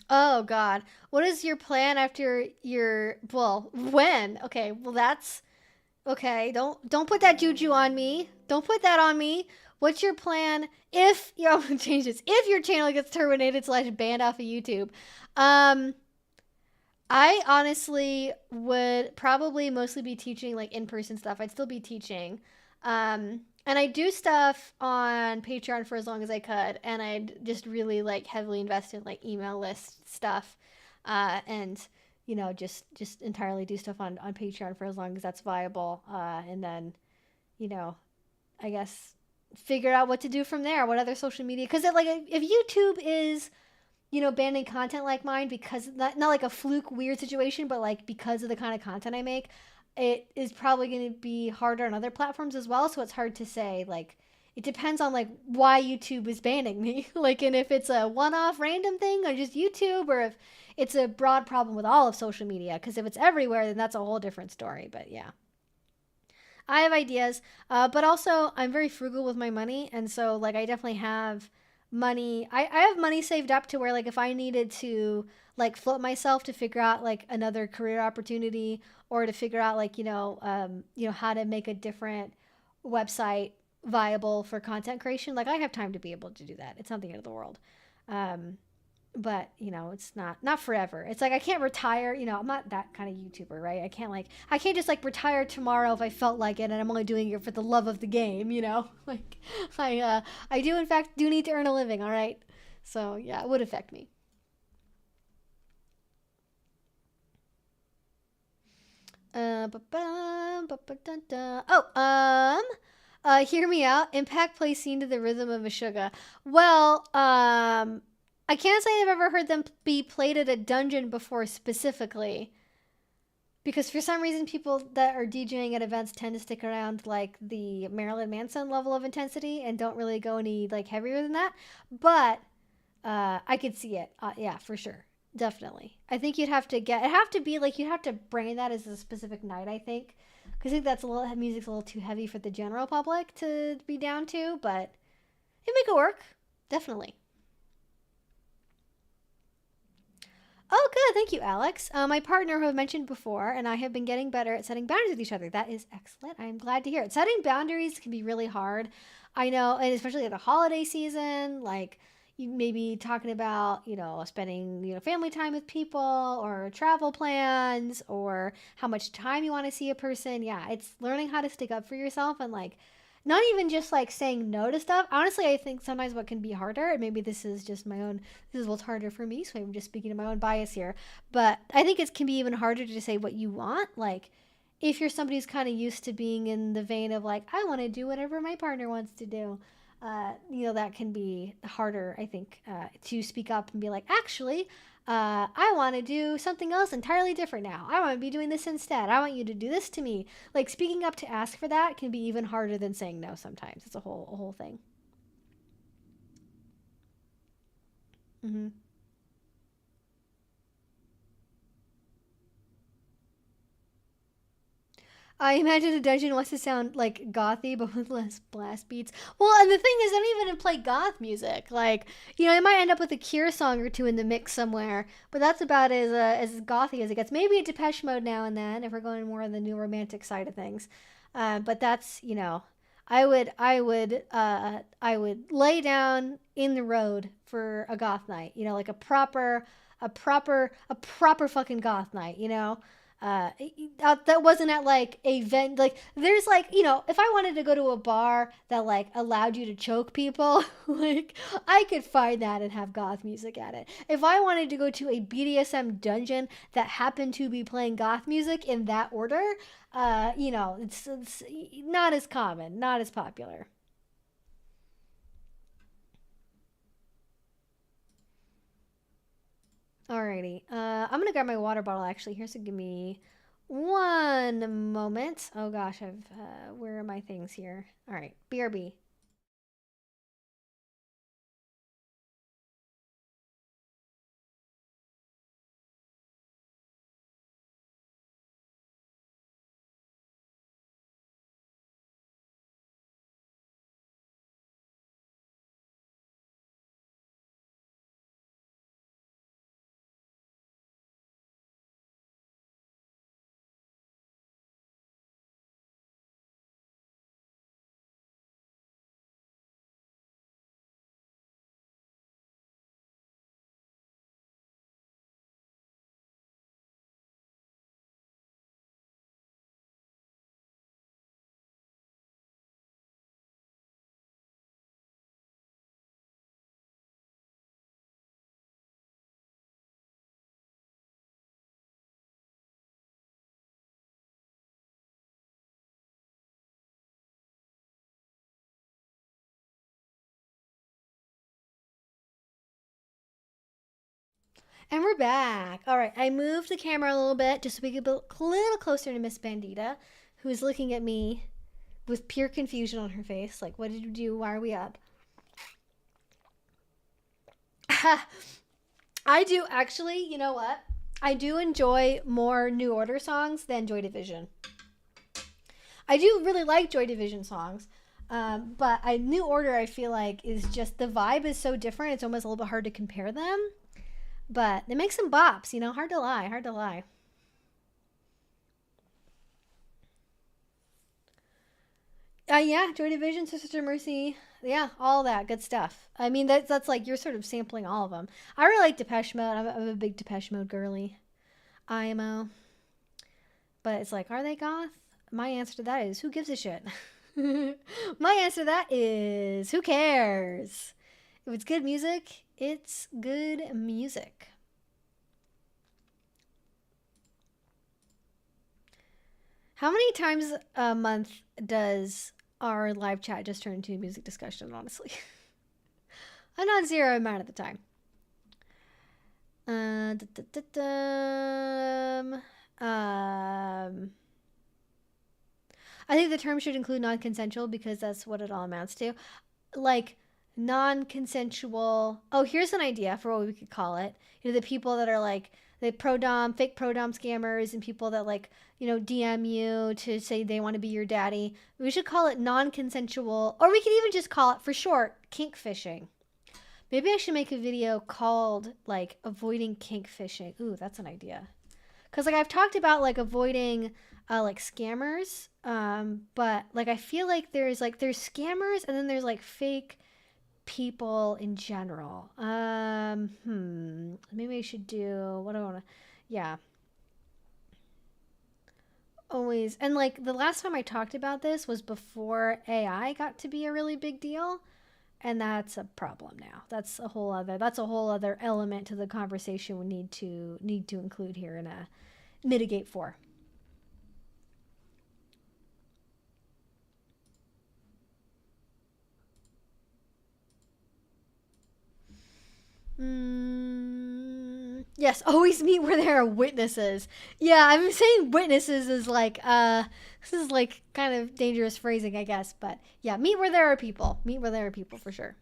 Oh God, what is your plan after your, well, when? Okay, well that's okay. Don't put that juju on me. Don't put that on me. What's your plan if you know, change this? If your channel gets terminated slash banned off of YouTube, um, I honestly would probably mostly be teaching like in-person stuff. I'd still be teaching. And I do stuff on Patreon for as long as I could. And I'd just really like heavily invest in like email list stuff. And you know, just entirely do stuff on Patreon for as long as that's viable. And then, you know, I guess figure out what to do from there. What other social media? Because like if YouTube is, you know, banning content like mine because not like a fluke weird situation, but like because of the kind of content I make, it is probably going to be harder on other platforms as well. So it's hard to say. Like, it depends on like why YouTube is banning me. Like, and if it's a one-off random thing or just YouTube, or if it's a broad problem with all of social media. Because if it's everywhere, then that's a whole different story. But yeah. I have ideas, but also I'm very frugal with my money, and so like I definitely have money. I have money saved up to where like if I needed to like float myself to figure out like another career opportunity, or to figure out like you know how to make a different website viable for content creation, like I have time to be able to do that. It's not the end of the world. Um, but you know it's not forever. It's like I can't retire, you know, I'm not that kind of YouTuber, right? I can't just like retire tomorrow if I felt like it, and I'm only doing it for the love of the game, you know. Like I do in fact do need to earn a living, all right? So yeah, it would affect me. Hear me out. Impact plays scene to the rhythm of Meshuggah. Well, I can't say I've ever heard them be played at a dungeon before specifically, because for some reason people that are DJing at events tend to stick around like the Marilyn Manson level of intensity and don't really go any like heavier than that. But I could see it. Yeah, for sure. Definitely. I think it'd have to be like, you'd have to bring that as a specific night, I think. Because I think music's a little too heavy for the general public to be down to, but it'd make it work. Definitely. Oh, good. Thank you, Alex. My partner, who I've mentioned before, and I have been getting better at setting boundaries with each other. That is excellent. I am glad to hear it. Setting boundaries can be really hard. I know, and especially at the holiday season, like you may be talking about, you know, spending, you know, family time with people, or travel plans, or how much time you want to see a person. Yeah, it's learning how to stick up for yourself, and like not even just like saying no to stuff. Honestly, I think sometimes what can be harder, and maybe this is just my own, this is what's harder for me, so I'm just speaking to my own bias here, but I think it can be even harder to say what you want. Like, if you're somebody who's kind of used to being in the vein of like, I want to do whatever my partner wants to do, you know, that can be harder, I think, to speak up and be like, actually, I want to do something else entirely different now. I want to be doing this instead. I want you to do this to me. Like, speaking up to ask for that can be even harder than saying no sometimes. It's a whole thing. Hmm. I imagine a dungeon wants to sound like gothy, but with less blast beats. Well, and the thing is, I don't even play goth music. Like, I might end up with a Cure song or two in the mix somewhere, but that's about as gothy as it gets. Maybe a Depeche Mode now and then if we're going more on the new romantic side of things. But that's, I would lay down in the road for a goth night. Like a proper fucking goth night. That wasn't at like a vent. Like there's like, if I wanted to go to a bar that like allowed you to choke people, like I could find that and have goth music at it. If I wanted to go to a BDSM dungeon that happened to be playing goth music in that order, it's not as common, not as popular. Alrighty. I'm gonna grab my water bottle actually here, so give me one moment. Oh gosh, where are my things here? Alright, BRB. And we're back. All right, I moved the camera a little bit just so we could be a little closer to Miss Bandita, who's looking at me with pure confusion on her face. Like, what did you do? Why are we up? I do actually, you know what? I do enjoy more New Order songs than Joy Division. I do really like Joy Division songs, but New Order I feel like is just the vibe is so different. It's almost a little bit hard to compare them. But they make some bops, hard to lie, hard to lie. Yeah, Joy Division, Sister Mercy, yeah, all that good stuff. I mean, that's like you're sort of sampling all of them. I really like Depeche Mode. I'm a big Depeche Mode girly. IMO. But it's like, are they goth? My answer to that is, who gives a shit? My answer to that is, who cares? If it's good music, it's good music. How many times a month does our live chat just turn into a music discussion, honestly? A non-zero amount of the time. I think the term should include non-consensual because that's what it all amounts to. Like, non-consensual. Oh, here's an idea for what we could call it. The people that are like the fake pro dom scammers, and people that like, DM you to say they want to be your daddy. We should call it non-consensual, or we could even just call it for short, kink fishing. Maybe I should make a video called like avoiding kink fishing. Ooh, that's an idea. Cause like I've talked about like avoiding like scammers, but like I feel like there's scammers and then there's like fake people in general. Maybe I should do what do I want to. Yeah. Always. And like the last time I talked about this was before AI got to be a really big deal, and that's a problem now. That's a whole other element to the conversation we need to include here and mitigate for. Yes, always meet where there are witnesses. Yeah, I'm saying witnesses is like this is like kind of dangerous phrasing, I guess, but yeah, meet where there are people. Meet where there are people for sure.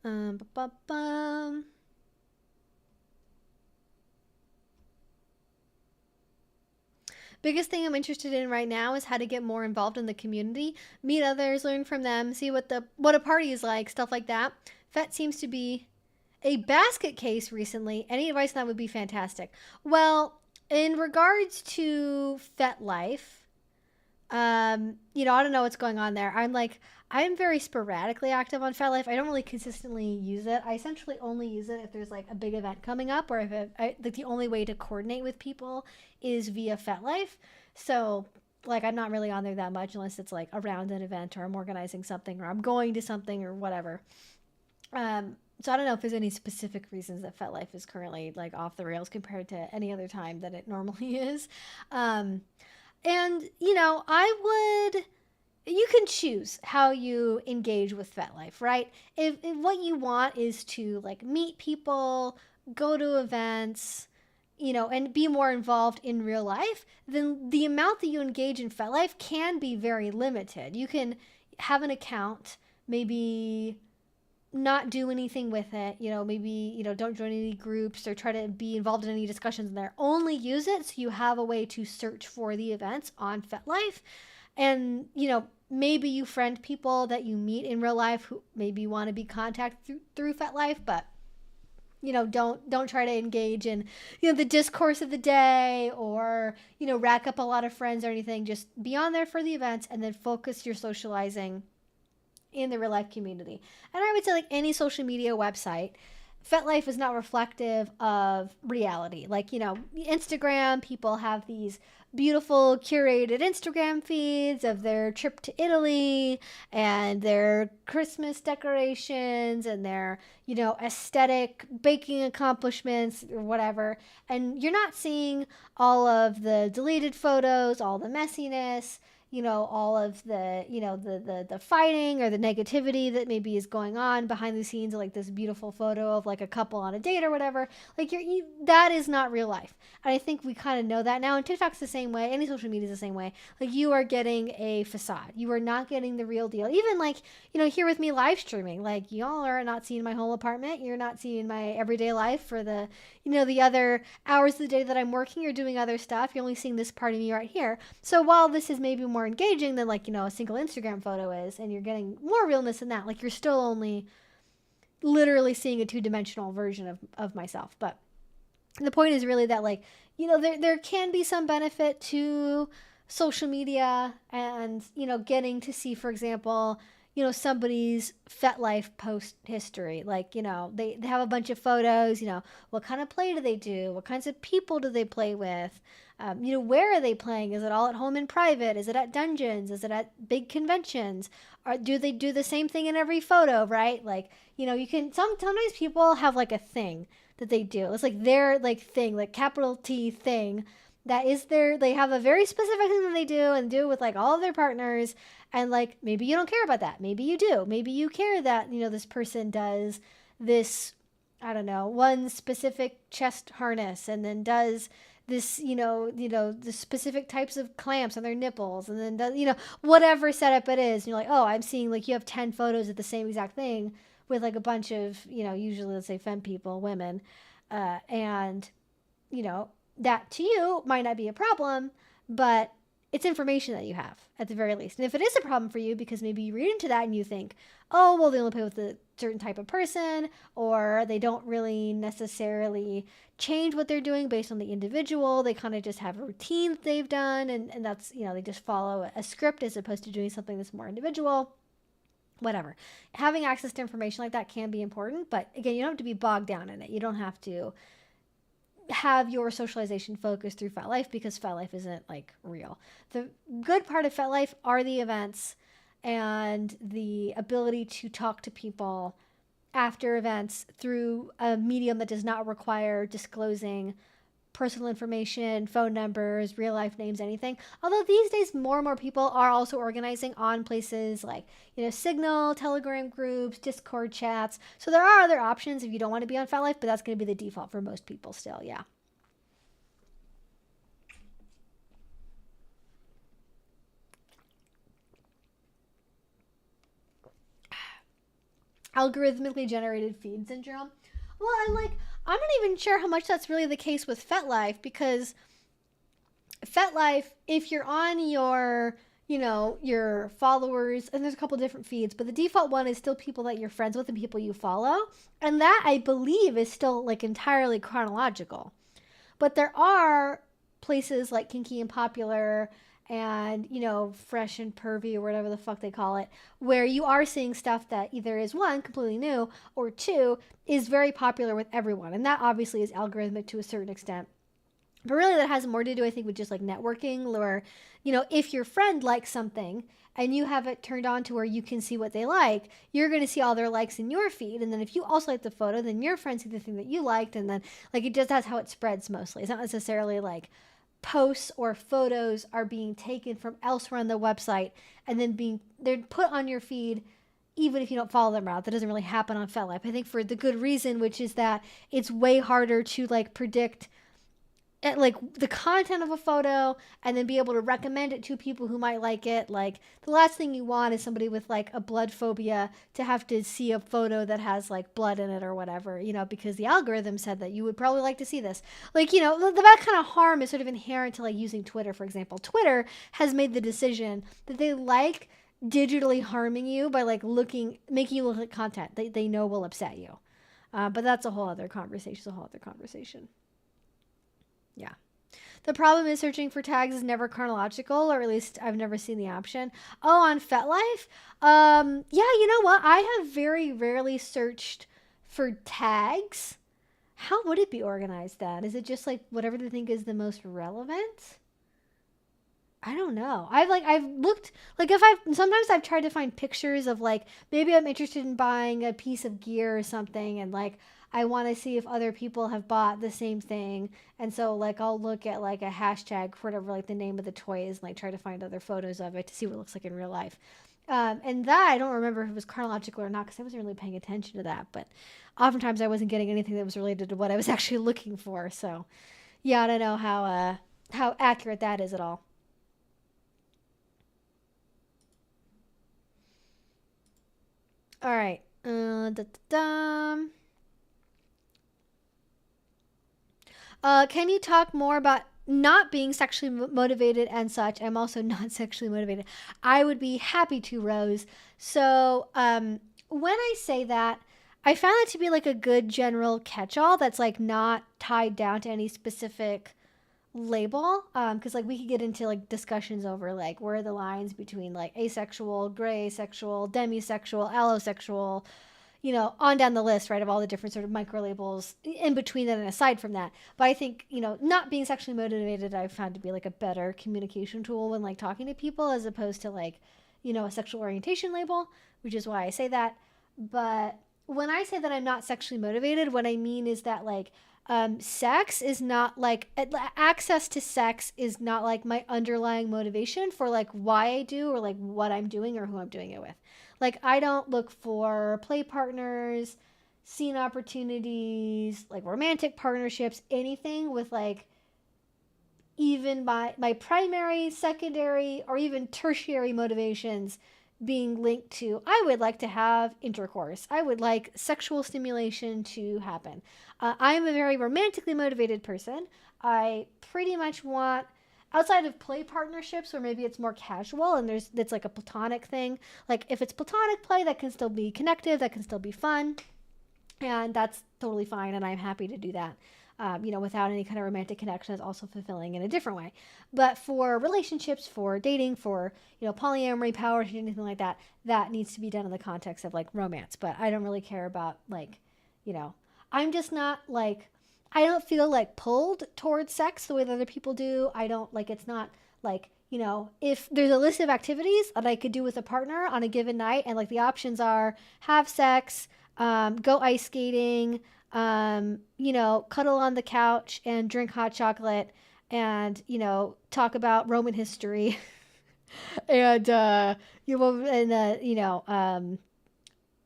Ba-ba-bum. Biggest thing I'm interested in right now is how to get more involved in the community, meet others, learn from them, see what a party is like, stuff like that. FET seems to be a basket case recently. Any advice on that would be fantastic. Well, in regards to FET life, you know, I don't know what's going on there. I'm very sporadically active on FetLife. I don't really consistently use it. I essentially only use it if there's like a big event coming up, or if like the only way to coordinate with people is via FetLife. So like I'm not really on there that much unless it's like around an event or I'm organizing something or I'm going to something or whatever. So I don't know if there's any specific reasons that FetLife is currently like off the rails compared to any other time that it normally is. And, you know, you can choose how you engage with FetLife, right? If what you want is to like meet people, go to events, you know, and be more involved in real life, then the amount that you engage in FetLife can be very limited. You can have an account, maybe not do anything with it, you know, maybe, you know, don't join any groups or try to be involved in any discussions in there. Only use it so you have a way to search for the events on FetLife. And, you know, maybe you friend people that you meet in real life who maybe want to be contacted through FetLife, but you know, don't try to engage in, you know, the discourse of the day or, you know, rack up a lot of friends or anything. Just be on there for the events and then focus your socializing in the real life community. And I would say like any social media website, FetLife is not reflective of reality. Like, you know, Instagram, people have these beautiful curated Instagram feeds of their trip to Italy and their Christmas decorations and their, you know, aesthetic baking accomplishments or whatever. And you're not seeing all of the deleted photos, all the messiness, you know, all of the, you know, the fighting or the negativity that maybe is going on behind the scenes, like this beautiful photo of like a couple on a date or whatever. Like that is not real life. And I think we kind of know that now. And TikTok's the same way. Any social media is the same way. Like you are getting a facade. You are not getting the real deal. Even like, you know, here with me live streaming, like y'all are not seeing my whole apartment. You're not seeing my everyday life for the, you know, the other hours of the day that I'm working or doing other stuff. You're only seeing this part of me right here. So while this is maybe more engaging than like, you know, a single Instagram photo is, and you're getting more realness in that, like you're still only literally seeing a two-dimensional version of myself. But the point is really that, like, you know, there can be some benefit to social media and, you know, getting to see, for example, you know, somebody's FetLife post history. Like, you know, they have a bunch of photos, you know, what kind of play do they do? What kinds of people do they play with? You know, where are they playing? Is it all at home in private? Is it at dungeons? Is it at big conventions? Or do they do the same thing in every photo, right? Like, you know, you can, sometimes people have like a thing that they do. It's like their like thing, like capital T thing. That is they have a very specific thing that they do and do with like all of their partners. And like, maybe you don't care about that. Maybe you do. Maybe you care that, you know, this person does this, I don't know, one specific chest harness and then does this, you know, the specific types of clamps on their nipples and then does, you know, whatever setup it is. And you're like, oh, I'm seeing like you have 10 photos of the same exact thing with like a bunch of, you know, usually let's say femme people, women. And, you know, that to you might not be a problem, but it's information that you have at the very least. And if it is a problem for you because maybe you read into that and you think, oh, well, they only play with a certain type of person, or they don't really necessarily change what they're doing based on the individual. They kind of just have a routine that they've done. And that's, you know, they just follow a script as opposed to doing something that's more individual. Whatever. Having access to information like that can be important. But again, you don't have to be bogged down in it. You don't have to have your socialization focused through FetLife because FetLife isn't like real. The good part of FetLife are the events and the ability to talk to people after events through a medium that does not require disclosing personal information, phone numbers, real life names, anything. Although these days more and more people are also organizing on places like, you know, Signal, Telegram groups, Discord chats. So there are other options if you don't want to be on FetLife, but that's going to be the default for most people still. Yeah. algorithmically generated feed syndrome. Well, I'm not even sure how much that's really the case with FetLife, because FetLife, if you're on your, your followers, and there's a couple different feeds, but the default one is still people that you're friends with and people you follow. And that, I believe, is still like entirely chronological. But there are places like Kinky and Popular and, Fresh and Pervy, or whatever the fuck they call it, where you are seeing stuff that either is, one, completely new, or two, is very popular with everyone. And that obviously is algorithmic to a certain extent. But really that has more to do, I think, with just like networking, or, if your friend likes something and you have it turned on to where you can see what they like, you're going to see all their likes in your feed. And then if you also like the photo, then your friends see the thing that you liked. And then that's how it spreads mostly. It's not necessarily like posts or photos are being taken from elsewhere on the website and then they're put on your feed, even if you don't follow them out. That doesn't really happen on FetLife. I think for the good reason, which is that it's way harder to predict the content of a photo and then be able to recommend it to people who might like it. Like, the last thing you want is somebody with a blood phobia to have to see a photo that has blood in it or whatever, because the algorithm said that you would probably like to see this. That kind of harm is sort of inherent to using Twitter, for example. Twitter has made the decision that they like digitally harming you by making you look at content they know will upset you. But that's a whole other conversation. Yeah. The problem is searching for tags is never chronological, or at least I've never seen the option. Oh, on FetLife? Yeah, you know what? I have very rarely searched for tags. How would it be organized then? Is it just whatever they think is the most relevant? I don't know. I've looked, sometimes I've tried to find pictures of maybe I'm interested in buying a piece of gear or something, and I want to see if other people have bought the same thing. And so I'll look at a hashtag for whatever the name of the toy is, and try to find other photos of it to see what it looks like in real life. And that I don't remember if it was chronological or not, because I wasn't really paying attention to that. But oftentimes I wasn't getting anything that was related to what I was actually looking for. So yeah, I don't know how accurate that is at all. All right. Can you talk more about not being sexually motivated and such? I'm also not sexually motivated. I would be happy to, Rose. So when I say that, I found it to be a good general catch-all that's not tied down to any specific label, because we could get into discussions over where are the lines between asexual, gray asexual, demisexual, allosexual, on down the list, right, of all the different sort of micro labels in between that and aside from that. But I think, not being sexually motivated, I've found to be a better communication tool when talking to people, as opposed to a sexual orientation label, which is why I say that. But when I say that I'm not sexually motivated, what I mean is that sex is not access to sex is not my underlying motivation for why I do, or what I'm doing, or who I'm doing it with. I don't look for play partners, scene opportunities, romantic partnerships, anything with even my primary, secondary, or even tertiary motivations being linked to, I would like to have intercourse. I would like sexual stimulation to happen. I'm a very romantically motivated person. I pretty much want, outside of play partnerships where maybe it's more casual and it's a platonic thing, if it's platonic play, that can still be connective, that can still be fun, and that's totally fine, and I'm happy to do that. Without any kind of romantic connection, is also fulfilling in a different way. But for relationships, for dating, for, polyamory, power, anything like that, that needs to be done in the context of romance. But I don't really care about I'm just not I don't feel pulled towards sex the way that other people do. I don't it's not if there's a list of activities that I could do with a partner on a given night, and the options are have sex, go ice skating, cuddle on the couch and drink hot chocolate, and, talk about Roman history and,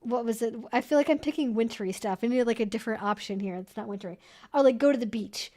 what was it? I feel I'm picking wintry stuff. I need a different option here. It's not wintry. Or go to the beach,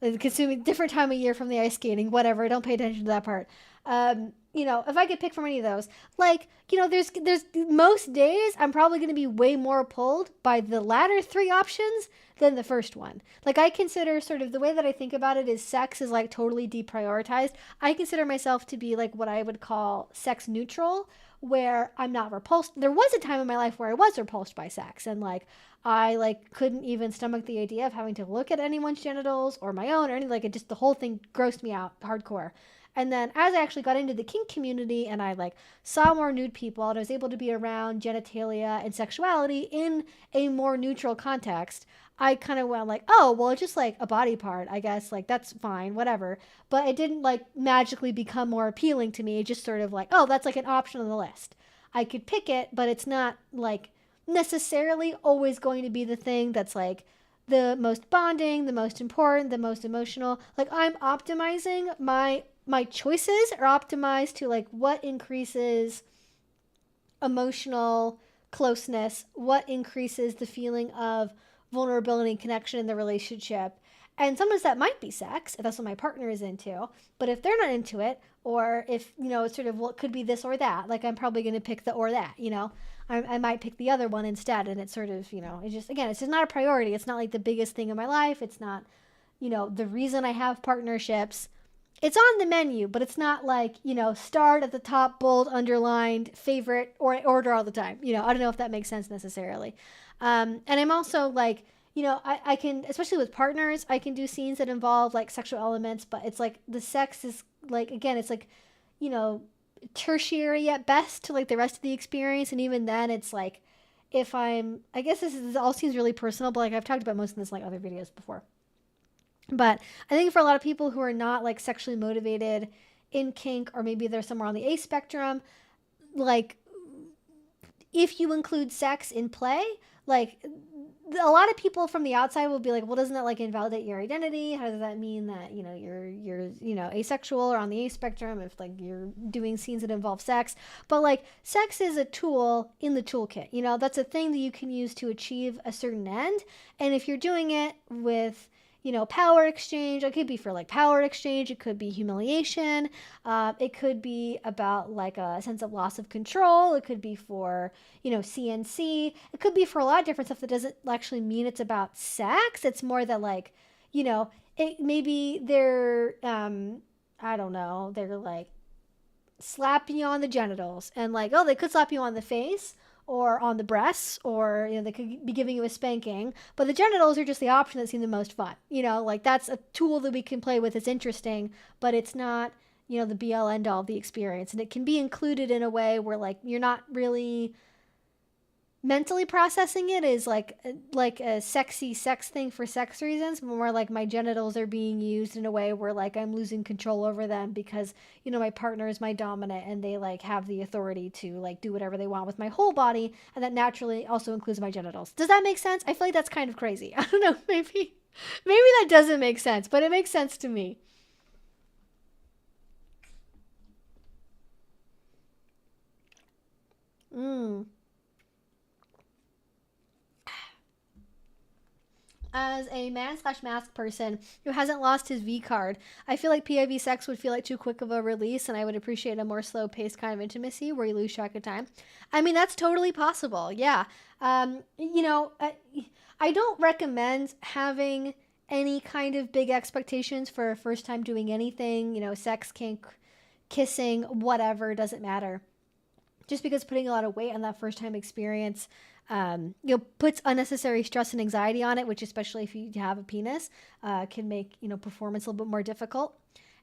consuming different time of year from the ice skating, whatever. Don't pay attention to that part. If I could pick from any of those, like, there's most days I'm probably going to be way more pulled by the latter three options than the first one. Like, I consider sort of the way that I think about it is sex is like totally deprioritized. I consider myself to be like what I would call sex neutral, where I'm not repulsed. There was a time in my life where I was repulsed by sex, and like I like couldn't even stomach the idea of having to look at anyone's genitals or my own or anything. Like, it just, the whole thing grossed me out hardcore. And then as I actually got into the kink community and I like saw more nude people and I was able to be around genitalia and sexuality in a more neutral context, I kind of went like, oh, well, it's just like a body part, I guess. Like, that's fine, whatever. But it didn't like magically become more appealing to me. It just sort of like, oh, that's like an option on the list. I could pick it, but it's not like necessarily always going to be the thing that's like the most bonding, the most important, the most emotional. Like, I'm optimizing my choices are optimized to like what increases emotional closeness, what increases the feeling of vulnerability and connection in the relationship. And sometimes that might be sex if that's what my partner is into. But if they're not into it, or if, it's sort of, well, it could be this or that, like, I'm probably going to pick the or that, I might pick the other one instead. And it's sort of, it's just, again, it's just not a priority. It's not like the biggest thing in my life. It's not, the reason I have partnerships. It's on the menu, but it's not like, starred at the top, bold, underlined, favorite, or order all the time. I don't know if that makes sense necessarily. And I'm also like, I can, especially with partners, I can do scenes that involve like sexual elements, but it's like the sex is like, again, it's like, tertiary at best to like the rest of the experience. And even then it's like, I guess this all seems really personal, but like I've talked about most of this in like other videos before. But I think for a lot of people who are not like sexually motivated in kink, or maybe they're somewhere on the A spectrum, like if you include sex in play, like a lot of people from the outside will be like, well, doesn't that like invalidate your identity? How does that mean that, you're asexual or on the A spectrum if like you're doing scenes that involve sex? But like sex is a tool in the toolkit, that's a thing that you can use to achieve a certain end. And if you're doing it with power exchange, it could be for like power exchange, it could be humiliation, it could be about like a sense of loss of control, it could be for, CNC, it could be for a lot of different stuff that doesn't actually mean it's about sex. It's more that like, it maybe they're, I don't know, they're like slapping you on the genitals and like, oh, they could slap you on the face or on the breasts, or they could be giving you a spanking, but the genitals are just the option that seem the most fun. Like that's a tool that we can play with. It's interesting, but it's not the be all end all of the experience, and it can be included in a way where like you're not really mentally processing it as like a sexy sex thing for sex reasons, more like my genitals are being used in a way where like I'm losing control over them because my partner is my dominant and they like have the authority to like do whatever they want with my whole body, and that naturally also includes my genitals. Does that make sense? I feel like that's kind of crazy. I don't know, maybe that doesn't make sense, but it makes sense to me. As a man/mask person who hasn't lost his V card, I feel like PIV sex would feel like too quick of a release, and I would appreciate a more slow-paced kind of intimacy where you lose track of time. I mean, that's totally possible, yeah. I don't recommend having any kind of big expectations for a first time doing anything, sex, kink, kissing, whatever, doesn't matter. Just because putting a lot of weight on that first time experience puts unnecessary stress and anxiety on it, which especially if you have a penis, can make, performance a little bit more difficult.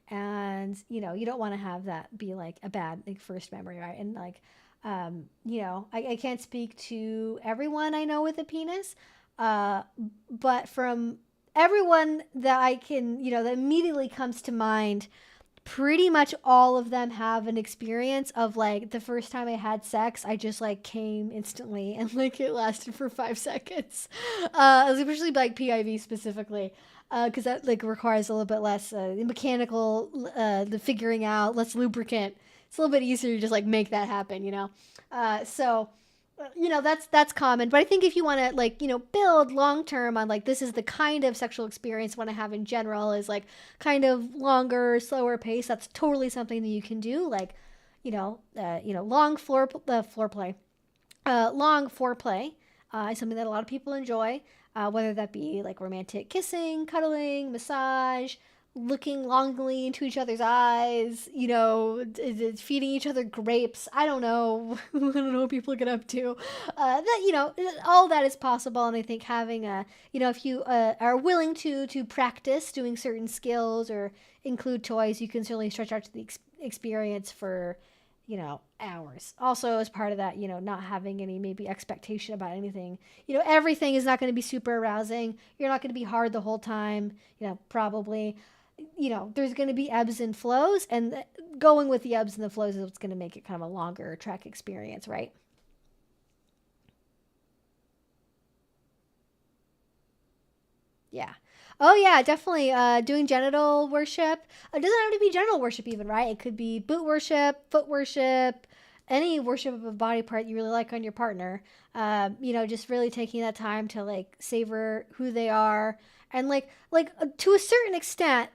And, you don't want to have that be like a bad like first memory, right? And like, I can't speak to everyone I know with a penis, but from everyone that I can, that immediately comes to mind, pretty much all of them have an experience of like the first time I had sex, I just like came instantly and like it lasted for 5 seconds. Especially like PIV specifically, because that like requires a little bit less mechanical, the figuring out, less lubricant. It's a little bit easier to just like make that happen, So You know, that's common. But I think if you want to, like, you know, build long term on like this is the kind of sexual experience I want to have in general, is like kind of longer, slower pace. That's totally something that you can do. Like, long floor play, long foreplay is something that a lot of people enjoy, whether that be like romantic kissing, cuddling, massage, looking longingly into each other's eyes, you know, feeding each other grapes. I don't know. I don't know what people get up to. That, you know, all that is possible. And I think having a, you know, if you are willing to practice doing certain skills or include toys, you can certainly stretch out to the experience for, you know, hours. Also, as part of that, you know, not having any maybe expectation about anything. You know, everything is not going to be super arousing. You're not going to be hard the whole time, you know, probably. You know, there's going to be ebbs and flows, and going with the ebbs and the flows is what's going to make it kind of a longer track experience, right? Yeah. Oh yeah, definitely. Doing genital worship. It doesn't have to be genital worship, even, right? It could be boot worship, foot worship, any worship of a body part you really like on your partner. You know, just really taking that time to like savor who they are, and to a certain extent,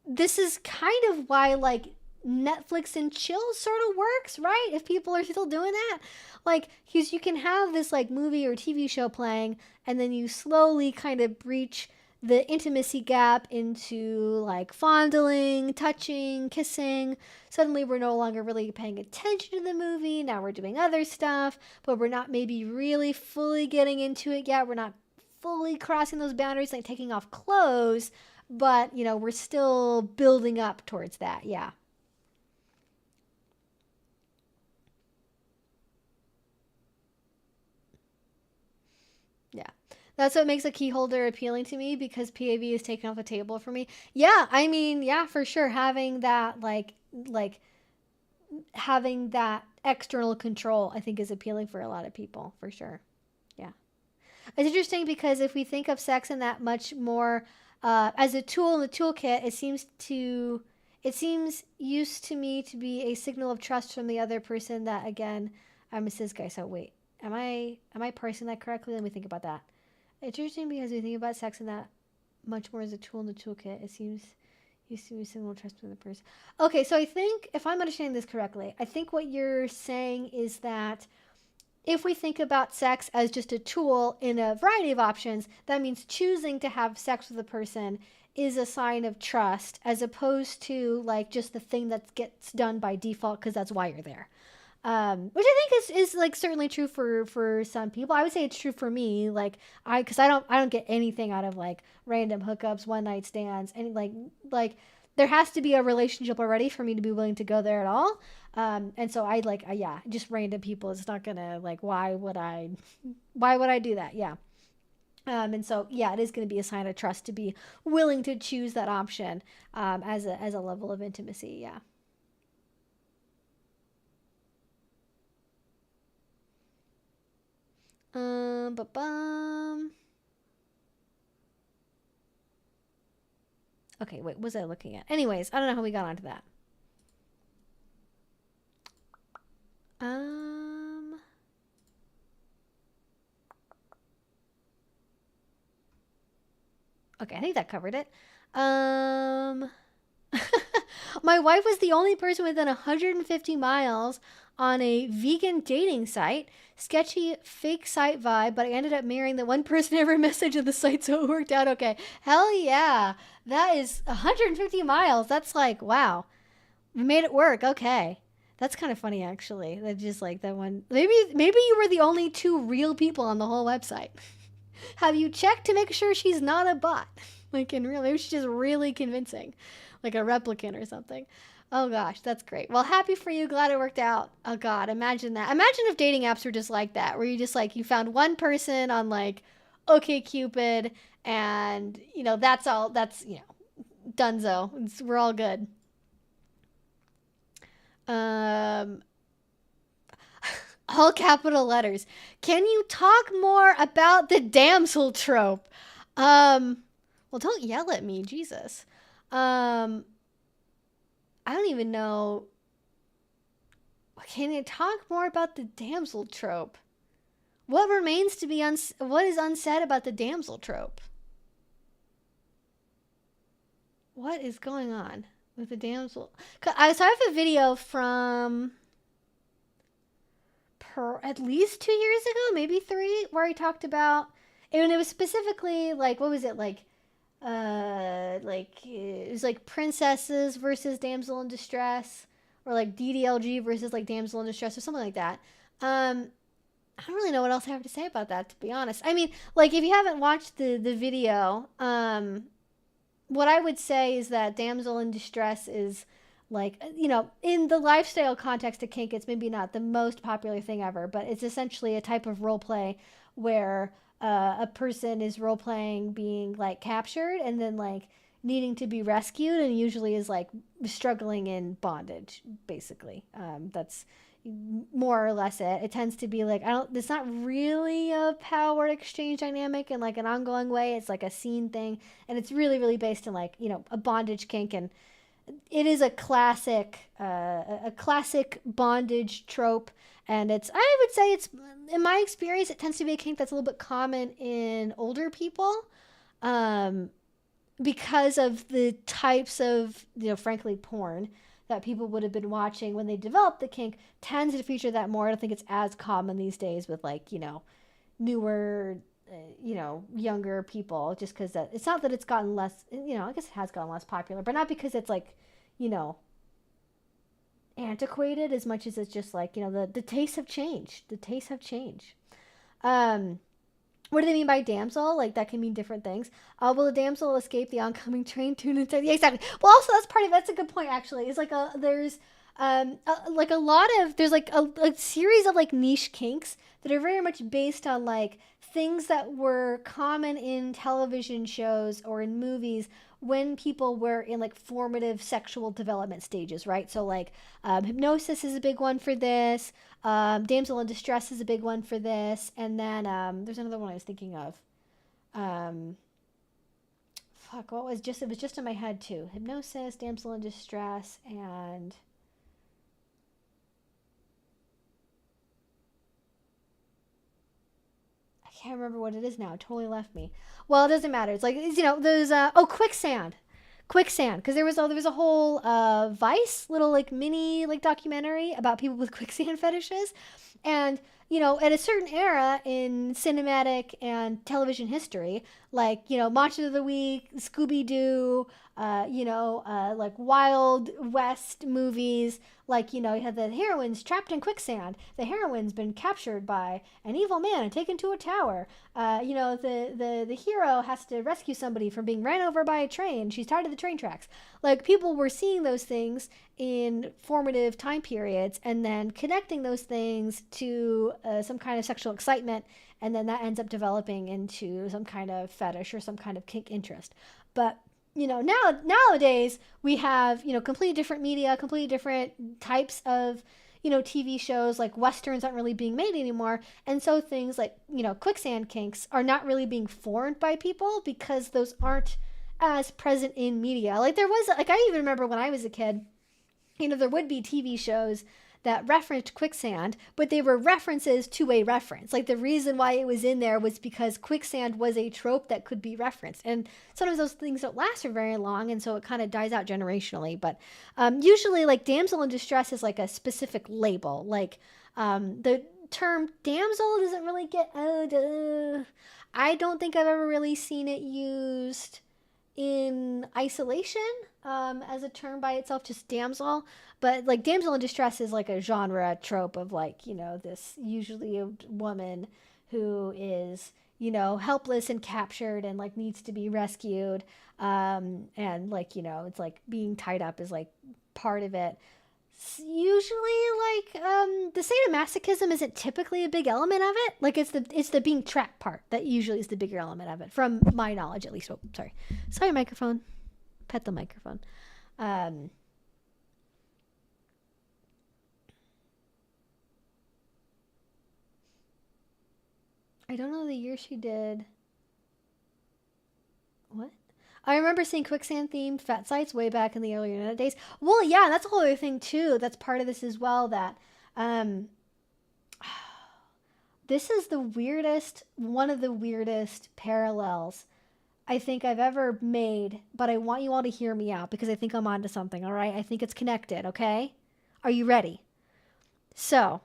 this is kind of why like Netflix and chill sort of works, right? If people are still doing that, like, because you can have this like movie or TV show playing, and then you slowly kind of breach the intimacy gap into like fondling, touching, kissing. Suddenly, we're no longer really paying attention to the movie. Now we're doing other stuff, but we're not maybe really fully getting into it yet. We're not fully crossing those boundaries, like taking off clothes, but you know, we're still building up towards that. Yeah. Yeah. That's what makes a key holder appealing to me, because PAV is taken off the table for me. Yeah, I mean, yeah, for sure. Having that external control, I think, is appealing for a lot of people, for sure. Yeah. It's interesting because if we think of sex in that much more as a tool in the toolkit, it seems used to me to be a signal of trust from the other person. That again, I'm a cis guy, so wait, am I parsing that correctly? Let me think about that. It's interesting because we think about sex in that much more as a tool in the toolkit. It seems used to be a signal of trust from the person. Okay, so I think if I'm understanding this correctly, I think what you're saying is that if we think about sex as just a tool in a variety of options, that means choosing to have sex with a person is a sign of trust, as opposed to like just the thing that gets done by default because that's why you're there. Which I think is like certainly true for some people. I would say it's true for me. Like because I don't get anything out of like random hookups, one night stands, and like there has to be a relationship already for me to be willing to go there at all. And so yeah, just random people. It's not gonna like why would I do that? Yeah. And so yeah, it is going to be a sign of trust to be willing to choose that option as a level of intimacy. Yeah. But okay, wait, what was I looking at? Anyways, I don't know how we got onto that. Um, okay, I think that covered it. Um, my wife was the only person within 150 miles on a vegan dating site. Sketchy fake site vibe, but I ended up marrying the one person I ever messaged on the site, so it worked out okay. Hell yeah. That is 150 miles. That's like, wow. We made it work. Okay. That's kind of funny, actually. That just like that one. Maybe you were the only two real people on the whole website. Have you checked to make sure she's not a bot? Like in real, maybe she's just really convincing, like a replicant or something. Oh gosh, that's great. Well, happy for you. Glad it worked out. Oh god, imagine that. Imagine if dating apps were just like that, where you just like you found one person on like OK Cupid, and you know that's all. That's Dunzo. We're all good. Um, all capital letters. Can you talk more about the damsel trope? Um, well, don't yell at me, Jesus. Um, I don't even know. Can you talk more about the damsel trope? What remains to be what is unsaid about the damsel trope? What is going on with the damsel? So I have a video from at least 2 years ago, maybe 3, where I talked about it, and it was specifically like, what was it, like it was like princesses versus damsel in distress, or like DDLG versus like damsel in distress, or something like that. I don't really know what else I have to say about that, to be honest. I mean, like, if you haven't watched the video, what I would say is that damsel in distress is, like, you know, in the lifestyle context of kink, it's maybe not the most popular thing ever, but it's essentially a type of role play where a person is role playing being like captured and then like needing to be rescued, and usually is like struggling in bondage, basically. That's more or less it. It tends to be like, it's not really a power exchange dynamic in like an ongoing way. It's like a scene thing, and it's really, really based in like, you know, a bondage kink, and it is a classic bondage trope. And I would say it's, in my experience, it tends to be a kink that's a little bit common in older people, because of the types of, you know, frankly, porn that people would have been watching when they developed the kink tends to feature that more. I don't think it's as common these days with, like, you know, newer, you know, younger people, just because that, it's not that it's gotten less, you know, I guess it has gotten less popular, but not because it's like, you know, antiquated, as much as it's just like, you know, the tastes have changed. The tastes have changed. What do they mean by damsel? Like, that can mean different things. Will the damsel escape the oncoming train tuned inside? Yeah, exactly. Well, also, that's a good point, actually. It's like there's like a lot of, there's like a series of like niche kinks that are very much based on like things that were common in television shows or in movies when people were in like formative sexual development stages, right? So like hypnosis is a big one for this. Damsel in distress is a big one for this. And then there's another one I was thinking of. It was just in my head too. Hypnosis, damsel in distress, and I can't remember what it is now. It totally left me. Well, it doesn't matter. It's like, you know, those quicksand, because there was a whole Vice little like mini like documentary about people with quicksand fetishes. And, you know, at a certain era in cinematic and television history, like, you know, Monster of the Week, Scooby-Doo, like Wild West movies, like, you know, you had the heroines trapped in quicksand. The heroine's been captured by an evil man and taken to a tower. The hero has to rescue somebody from being ran over by a train. She's tied to the train tracks. Like, people were seeing those things in formative time periods and then connecting those things to some kind of sexual excitement, and then that ends up developing into some kind of fetish or some kind of kink interest. But, you know, nowadays we have, you know, completely different media, completely different types of, you know, TV shows. Like, westerns aren't really being made anymore, and so things like, you know, quicksand kinks are not really being formed by people because those aren't as present in media. Like, there was, like, I even remember when I was a kid, you know, there would be TV shows that referenced quicksand, but they were references to a reference. Like, the reason why it was in there was because quicksand was a trope that could be referenced. And sometimes those things don't last for very long, and so it kind of dies out generationally. But usually, like, damsel in distress is like a specific label. Like, the term damsel doesn't really get... I don't think I've ever really seen it used in isolation as a term by itself, just damsel. But like, damsel in distress is like a genre trope of, like, you know, this usually a woman who is, you know, helpless and captured and like needs to be rescued, and like, you know, it's like being tied up is like part of it. Usually, like, the sadomasochism isn't typically a big element of it. Like, it's the being trapped part that usually is the bigger element of it, from my knowledge at least. Oh, sorry, microphone. Pet the microphone. I don't know the year she did. What? I remember seeing quicksand themed fat sites way back in the early internet days. Well, yeah, that's a whole other thing too. That's part of this as well. That This is one of the weirdest parallels I think I've ever made, but I want you all to hear me out because I think I'm onto something, all right? I think it's connected, okay? Are you ready? So,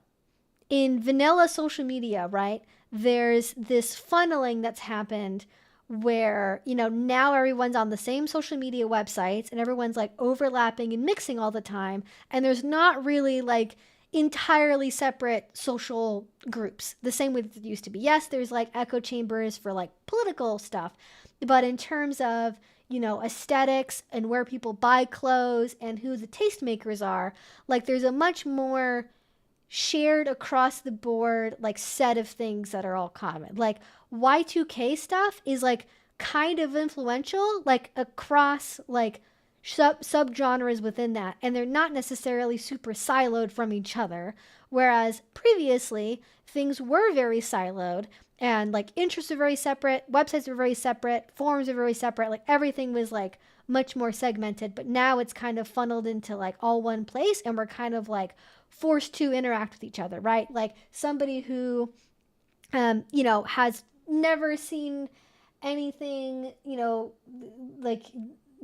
in vanilla social media, right, there's this funneling that's happened where, now everyone's on the same social media websites and everyone's like overlapping and mixing all the time. And there's not really like entirely separate social groups the same way that it used to be. Yes, there's like echo chambers for like political stuff, but in terms of, aesthetics and where people buy clothes and who the tastemakers are, like there's a much more shared across the board like set of things that are all common. Like Y2K stuff is like kind of influential like across like subgenres within that, and they're not necessarily super siloed from each other, whereas previously things were very siloed and like interests are very separate, websites are very separate, forums are very separate, like everything was like much more segmented. But now it's kind of funneled into like all one place, and we're kind of like forced to interact with each other, right? Like somebody who has never seen anything, like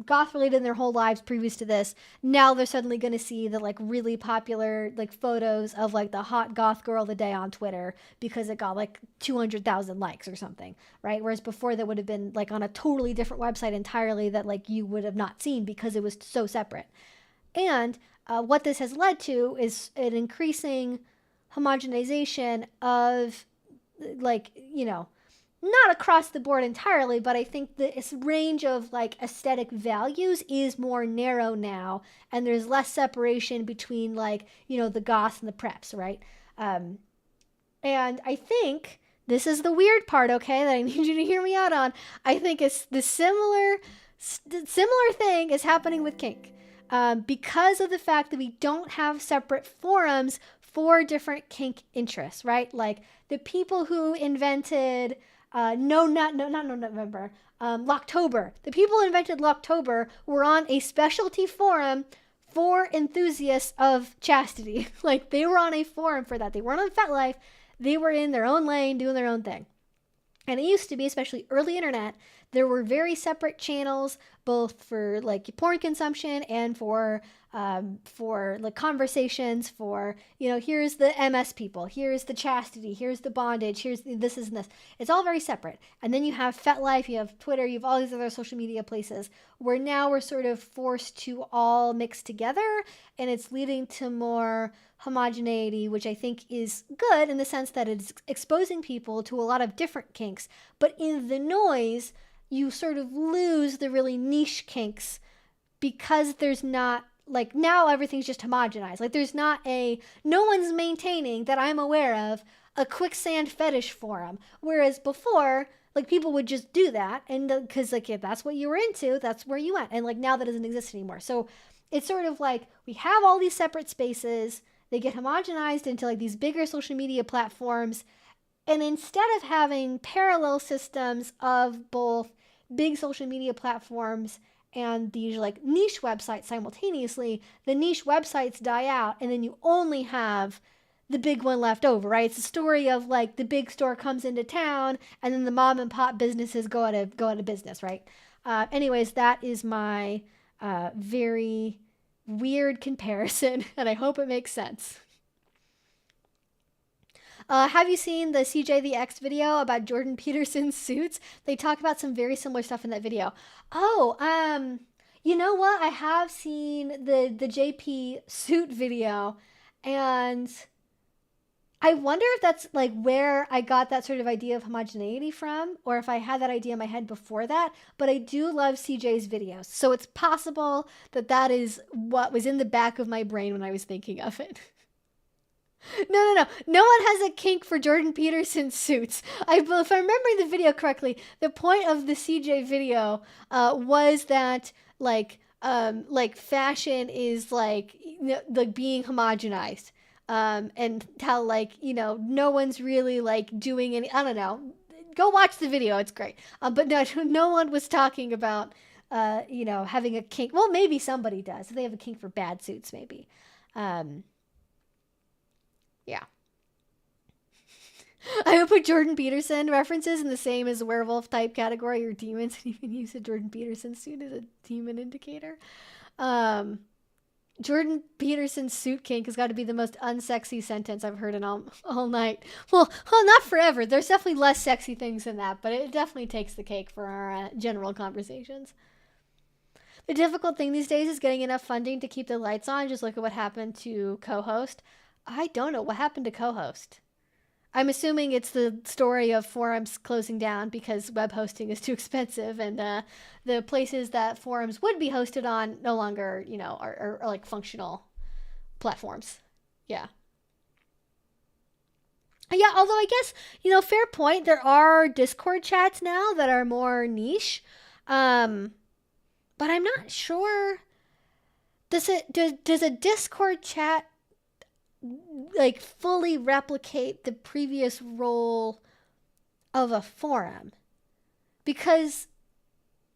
goth related in their whole lives previous to this, now they're suddenly going to see the like really popular like photos of like the hot goth girl of the day on Twitter because it got like 200,000 likes or something, right? Whereas before that would have been like on a totally different website entirely that like you would have not seen because it was so separate. And what this has led to is an increasing homogenization of like, not across the board entirely, but I think this range of like aesthetic values is more narrow now, and there's less separation between like, the goths and the preps, right? And I think this is the weird part, okay, that I need you to hear me out on. I think it's the similar thing is happening with kink. Because of the fact that we don't have separate forums for different kink interests, right? Like the people who invented Locktober. The people who invented Locktober were on a specialty forum for enthusiasts of chastity. Like they were on a forum for that. They weren't on FetLife. They were in their own lane doing their own thing. And it used to be, especially early internet, there were very separate channels, both for like porn consumption and for like conversations for, here's the MS people, here's the chastity, here's the bondage, here's this and this. It's all very separate. And then you have FetLife, you have Twitter, you have all these other social media places where now we're sort of forced to all mix together, and it's leading to more homogeneity, which I think is good in the sense that it's exposing people to a lot of different kinks. But in the noise, you sort of lose the really niche kinks because there's not, like, now everything's just homogenized. Like there's not no one's maintaining that I'm aware of a quicksand fetish forum. Whereas before, like people would just do that, and because like if that's what you were into, that's where you went. And like now that doesn't exist anymore. So it's sort of like we have all these separate spaces. They get homogenized into like these bigger social media platforms. And instead of having parallel systems of both big social media platforms and these like niche websites simultaneously, the niche websites die out, and then you only have the big one left over, right? It's a story of like the big store comes into town and then the mom and pop businesses go out of business, right? Anyways, that is my very weird comparison, and I hope it makes sense. Have you seen the CJ the X video about Jordan Peterson's suits? They talk about some very similar stuff in that video. Oh, you know what? I have seen the JP suit video, and I wonder if that's like where I got that sort of idea of homogeneity from, or if I had that idea in my head before that. But I do love CJ's videos, so it's possible that that is what was in the back of my brain when I was thinking of it. No. No one has a kink for Jordan Peterson suits. If I'm remembering the video correctly, the point of the CJ video was that like fashion is like being homogenized. And how like, no one's really like doing any, I don't know. Go watch the video. It's great. But no one was talking about, having a kink. Well, maybe somebody does. They have a kink for bad suits, maybe. Yeah. I would put Jordan Peterson references in the same as werewolf type category or demons, and even use a Jordan Peterson suit as a demon indicator. Jordan Peterson's suit kink has got to be the most unsexy sentence I've heard in all night. Well, not forever. There's definitely less sexy things than that, but it definitely takes the cake for our general conversations. The difficult thing these days is getting enough funding to keep the lights on. Just look at what happened to co-host. I don't know what happened to co-host. I'm assuming it's the story of forums closing down because web hosting is too expensive, and the places that forums would be hosted on no longer, are like functional platforms. Yeah. Yeah, although I guess, fair point. There are Discord chats now that are more niche. But I'm not sure. Does a Discord chat like fully replicate the previous role of a forum? Because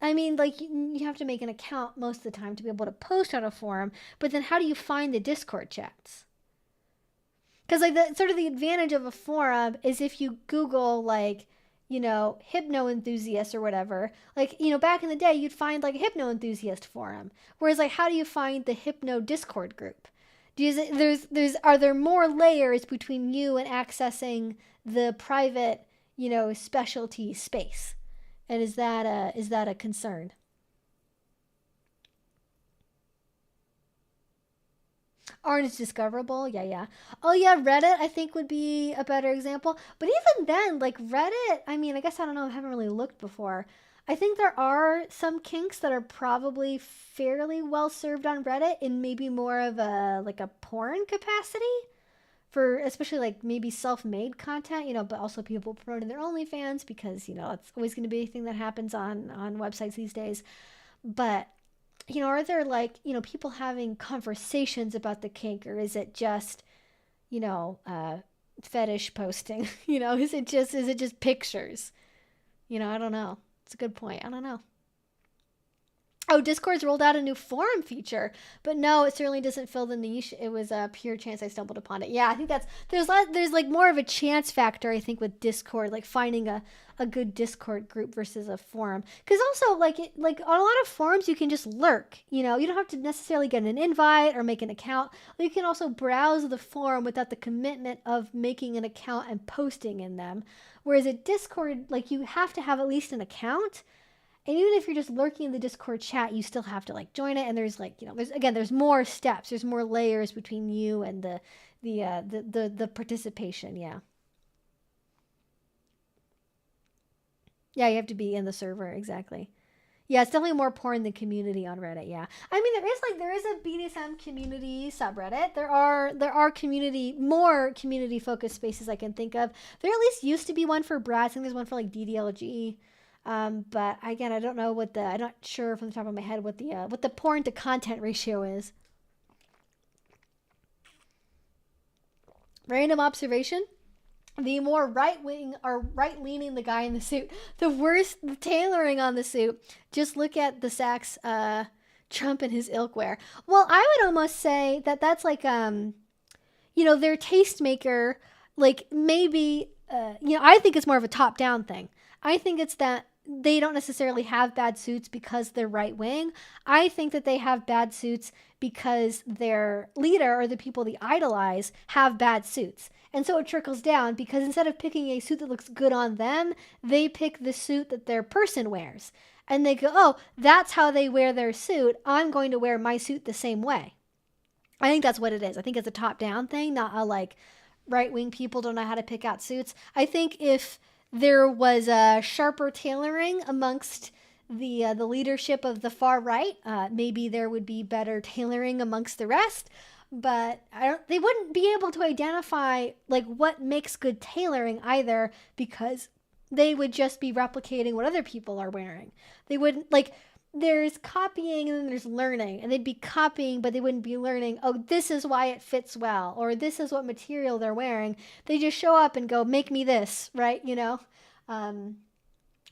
I mean, like, you have to make an account most of the time to be able to post on a forum, but then how do you find the Discord chats? Because like the advantage of a forum is if you Google like, hypno enthusiast or whatever, like, back in the day, you'd find like a hypno enthusiast forum. Whereas like, how do you find the hypno Discord group? Are there more layers between you and accessing the private, specialty space? And is that a concern? Aren't discoverable? Yeah. Oh yeah, Reddit I think would be a better example. But even then, like Reddit, I mean, I guess I don't know, I haven't really looked before. I think there are some kinks that are probably fairly well served on Reddit in maybe more of a porn capacity for especially like maybe self-made content, but also people promoting their OnlyFans because, it's always going to be a thing that happens on websites these days. But are there like, people having conversations about the kink, or is it just, fetish posting? Is it just pictures? I don't know. It's a good point. I don't know. Oh, Discord's rolled out a new forum feature, but no, it certainly doesn't fill the niche. It was a pure chance I stumbled upon it. Yeah, I think there's like more of a chance factor, I think, with Discord, like finding a good Discord group versus a forum. Because also, like on a lot of forums, you can just lurk. You don't have to necessarily get an invite or make an account. You can also browse the forum without the commitment of making an account and posting in them. Whereas at Discord, like you have to have at least an account. And even if you're just lurking in the Discord chat, you still have to like join it. And there's like, there's more steps. There's more layers between you and the participation. Yeah. Yeah, you have to be in the server. Exactly. Yeah, it's definitely more porn than community on Reddit. Yeah. I mean, there is a BDSM community subreddit. There are more community focused spaces I can think of. There at least used to be one for Brad. I think there's one for like DDLG. But again, I don't know I'm not sure from the top of my head what the porn to content ratio is. Random observation. The more right-wing or right-leaning the guy in the suit, the worse the tailoring on the suit. Just look at the Sachs, Trump and his ilk wear. Well, I would almost say that that's like, their tastemaker, like maybe, I think it's more of a top-down thing. I think it's that they don't necessarily have bad suits because they're right wing. I think that they have bad suits because their leader or the people they idolize have bad suits. And so it trickles down because instead of picking a suit that looks good on them, they pick the suit that their person wears. And they go, oh, that's how they wear their suit. I'm going to wear my suit the same way. I think that's what it is. I think it's a top-down thing, not a like right-wing people don't know how to pick out suits. I think if there was a sharper tailoring amongst the leadership of the far right, maybe there would be better tailoring amongst the rest. But they wouldn't be able to identify like what makes good tailoring either, because they would just be replicating what other people are wearing. They wouldn't like. There's copying and then there's learning, and they'd be copying, but they wouldn't be learning. Oh, this is why it fits well, or this is what material they're wearing. They just show up and go, make me this, right? Without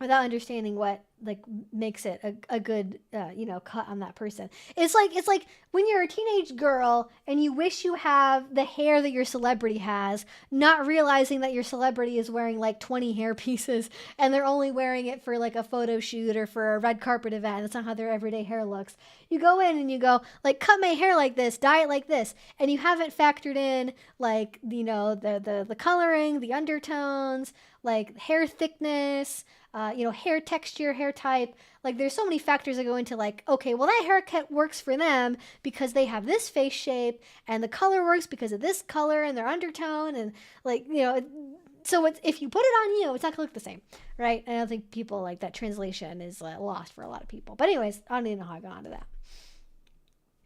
understanding what like makes it a good cut on that person. It's like when you're a teenage girl and you wish you have the hair that your celebrity has, not realizing that your celebrity is wearing like 20 hair pieces and they're only wearing it for like a photo shoot or for a red carpet event. That's not how their everyday hair looks. You go in and you go like, cut my hair like this, dye it like this, and you haven't factored in like the coloring, the undertones, like hair thickness, hair texture, hair type. Like there's so many factors that go into like, okay, well that haircut works for them because they have this face shape, and the color works because of this color and their undertone, and like, so if you put it on you, it's not gonna look the same, right? I don't think people like that translation is lost for a lot of people. But anyways, I don't even know how I got onto that.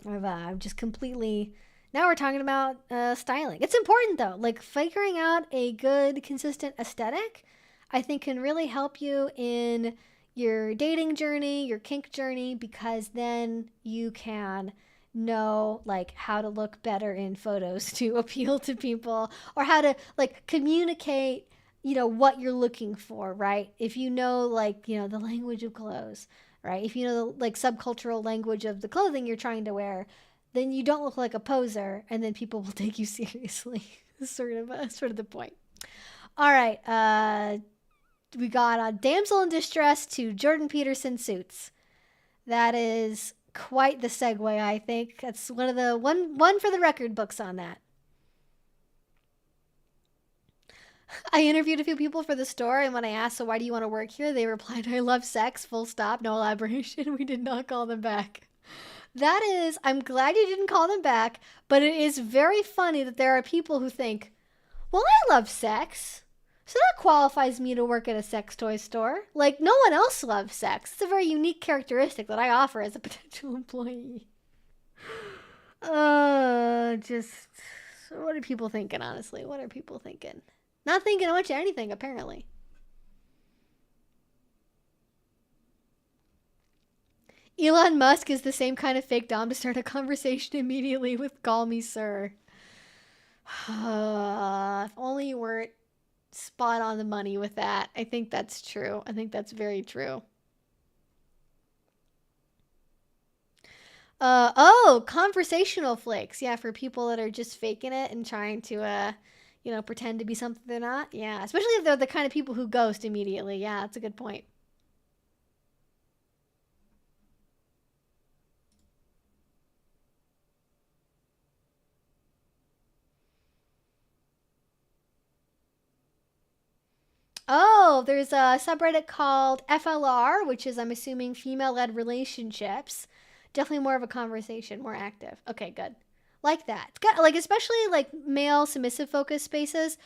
I've just completely. Now we're talking about styling. It's important though, like figuring out a good, consistent aesthetic, I think can really help you in your dating journey, your kink journey, because then you can know like how to look better in photos to appeal to people, or how to like communicate, what you're looking for, right? If you know like, the language of clothes, right? If you know the like subcultural language of the clothing you're trying to wear, then you don't look like a poser, and then people will take you seriously. sort of the point. All right, we got a damsel in distress to Jordan Peterson suits. That is quite the segue, I think. That's one of the one for the record books on that. I interviewed a few people for the store, and when I asked, so why do you want to work here? They replied, I love sex, full stop, no elaboration. We did not call them back. That is, I'm glad you didn't call them back, but it is very funny that there are people who think, well, I love sex, so that qualifies me to work at a sex toy store. Like, no one else loves sex. It's a very unique characteristic that I offer as a potential employee. Just, what are people thinking, honestly? What are people thinking? Not thinking much of anything, apparently. Elon Musk is the same kind of fake dom to start a conversation immediately with "call me sir." If only you weren't spot on the money with that. I think that's true. I think that's very true. Conversational flicks. Yeah, for people that are just faking it and trying to, pretend to be something they're not. Yeah, especially if they're the kind of people who ghost immediately. Yeah, that's a good point. Oh, there's a subreddit called FLR, which is, I'm assuming, female-led relationships. Definitely more of a conversation, more active. Okay, good. Like that. It's got, like, especially like male submissive focused spaces.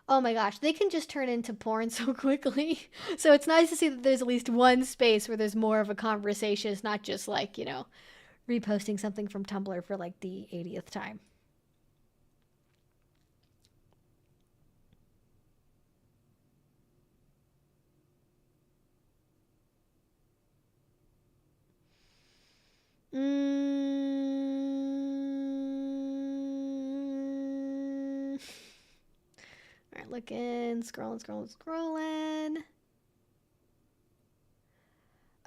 Oh my gosh, they can just turn into porn so quickly. So it's nice to see that there's at least one space where there's more of a conversation. It's not just like, reposting something from Tumblr for like the 80th time. All right, looking, scrolling.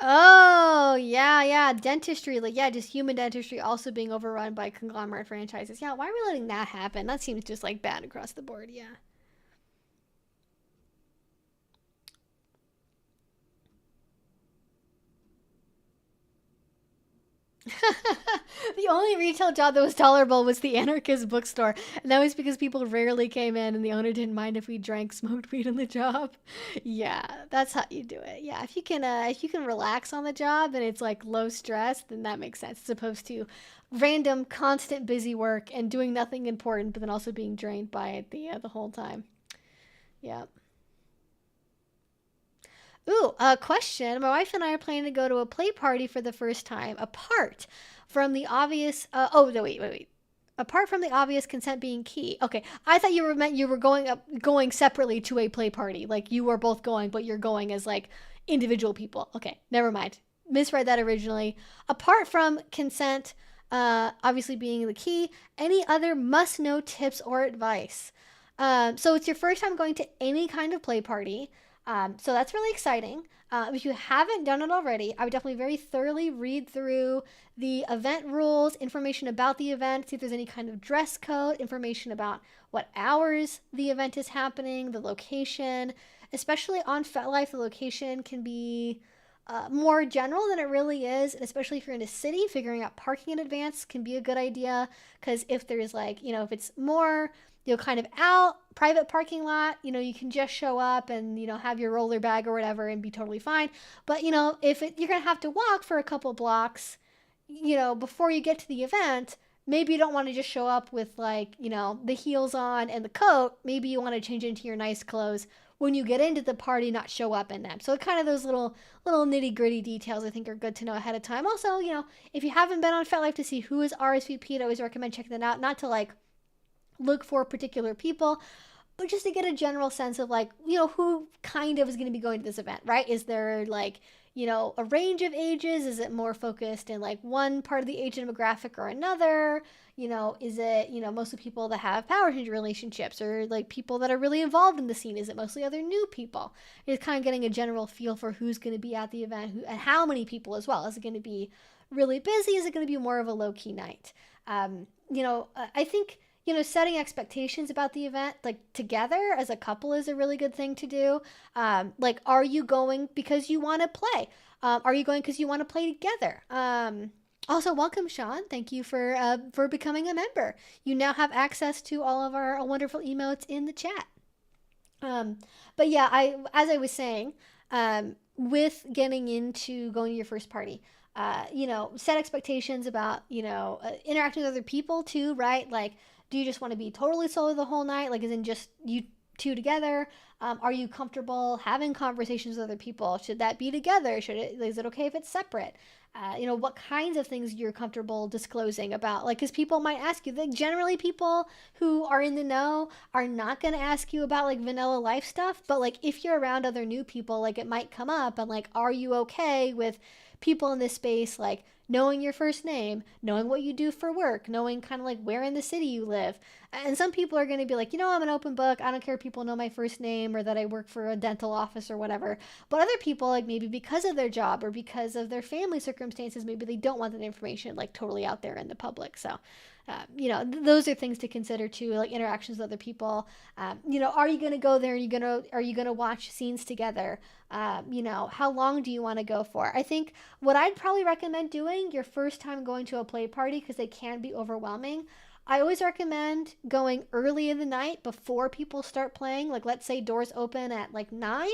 Oh, yeah, dentistry, like, yeah, just human dentistry also being overrun by conglomerate franchises. Yeah, why are we letting that happen? That seems just like bad across the board, yeah. The only retail job that was tolerable was the anarchist bookstore, and that was because people rarely came in and the owner didn't mind if we drank smoked weed on the job. Yeah, that's how you do it. Yeah, if you can relax on the job and it's like low stress, then that makes sense, as opposed to random constant busy work and doing nothing important but then also being drained by it the whole time. Yeah. Ooh, a question. My wife and I are planning to go to a play party for the first time, apart from the obvious. Oh, no, wait. Apart from the obvious consent being key. Okay, I thought you were going separately to a play party. Like you were both going, but you're going as like individual people. Okay, never mind. Misread that originally. Apart from consent, obviously being the key, any other must-know tips or advice? So it's your first time going to any kind of play party. So that's really exciting. If you haven't done it already, I would definitely very thoroughly read through the event rules, information about the event, see if there's any kind of dress code, information about what hours the event is happening, the location. Especially on FetLife, the location can be more general than it really is, and especially if you're in a city, figuring out parking in advance can be a good idea, because if there's like, if it's more, kind of out, private parking lot, you can just show up and, have your roller bag or whatever and be totally fine. But, if you're going to have to walk for a couple blocks, before you get to the event, maybe you don't want to just show up with like, the heels on and the coat. Maybe you want to change into your nice clothes when you get into the party, not show up in them. So kind of those little nitty gritty details I think are good to know ahead of time. Also, if you haven't been on FetLife to see who is RSVP'd, I always recommend checking that out. Not to like look for particular people, but just to get a general sense of like, who kind of is going to be going to this event, right? Is there like, a range of ages? Is it more focused in like one part of the age demographic or another? Is it, mostly people that have power change relationships, or like people that are really involved in the scene? Is it mostly other new people? It's kind of getting a general feel for who's going to be at the event, and how many people as well. Is it going to be really busy? Is it going to be more of a low-key night? I think, setting expectations about the event, like together as a couple, is a really good thing to do. Like, are you going because you want to play? Are you going because you want to play together? Also, welcome, Sean. Thank you for becoming a member. You now have access to all of our wonderful emotes in the chat. But yeah, as I was saying, with getting into going to your first party, set expectations about, interacting with other people too, right? Like, do you just want to be totally solo the whole night? Like, as in just you two together? Are you comfortable having conversations with other people? Should that be together? Is it okay if it's separate? What kinds of things you're comfortable disclosing about? Like, because people might ask you. Like, generally, people who are in the know are not going to ask you about like vanilla life stuff. But like, if you're around other new people, like it might come up. And like, are you okay with people in this space, like knowing your first name, knowing what you do for work, knowing kind of like where in the city you live? And some people are going to be like, I'm an open book. I don't care if people know my first name or that I work for a dental office or whatever. But other people, like maybe because of their job or because of their family circumstances, maybe they don't want that information like totally out there in the public. So, those are things to consider too, like interactions with other people. Are you going to go there? Are you going to watch scenes together? How long do you want to go for? I think what I'd probably recommend doing your first time going to a play party, because they can be overwhelming, I always recommend going early in the night before people start playing. Like, let's say doors open at like 9.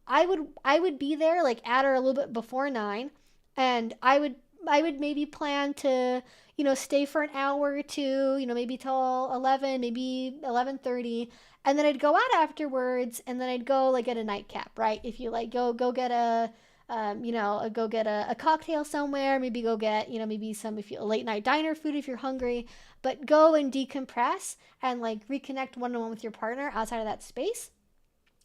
I would be there like at or a little bit before 9, and I would maybe plan to, stay for an hour or two, maybe till 11, maybe 11:30, and then I'd go out afterwards, and then I'd go like get a nightcap, right? If you like go get a go get a cocktail somewhere, maybe go get, maybe some, if you late night diner food if you're hungry, but go and decompress and like reconnect one-on-one with your partner outside of that space.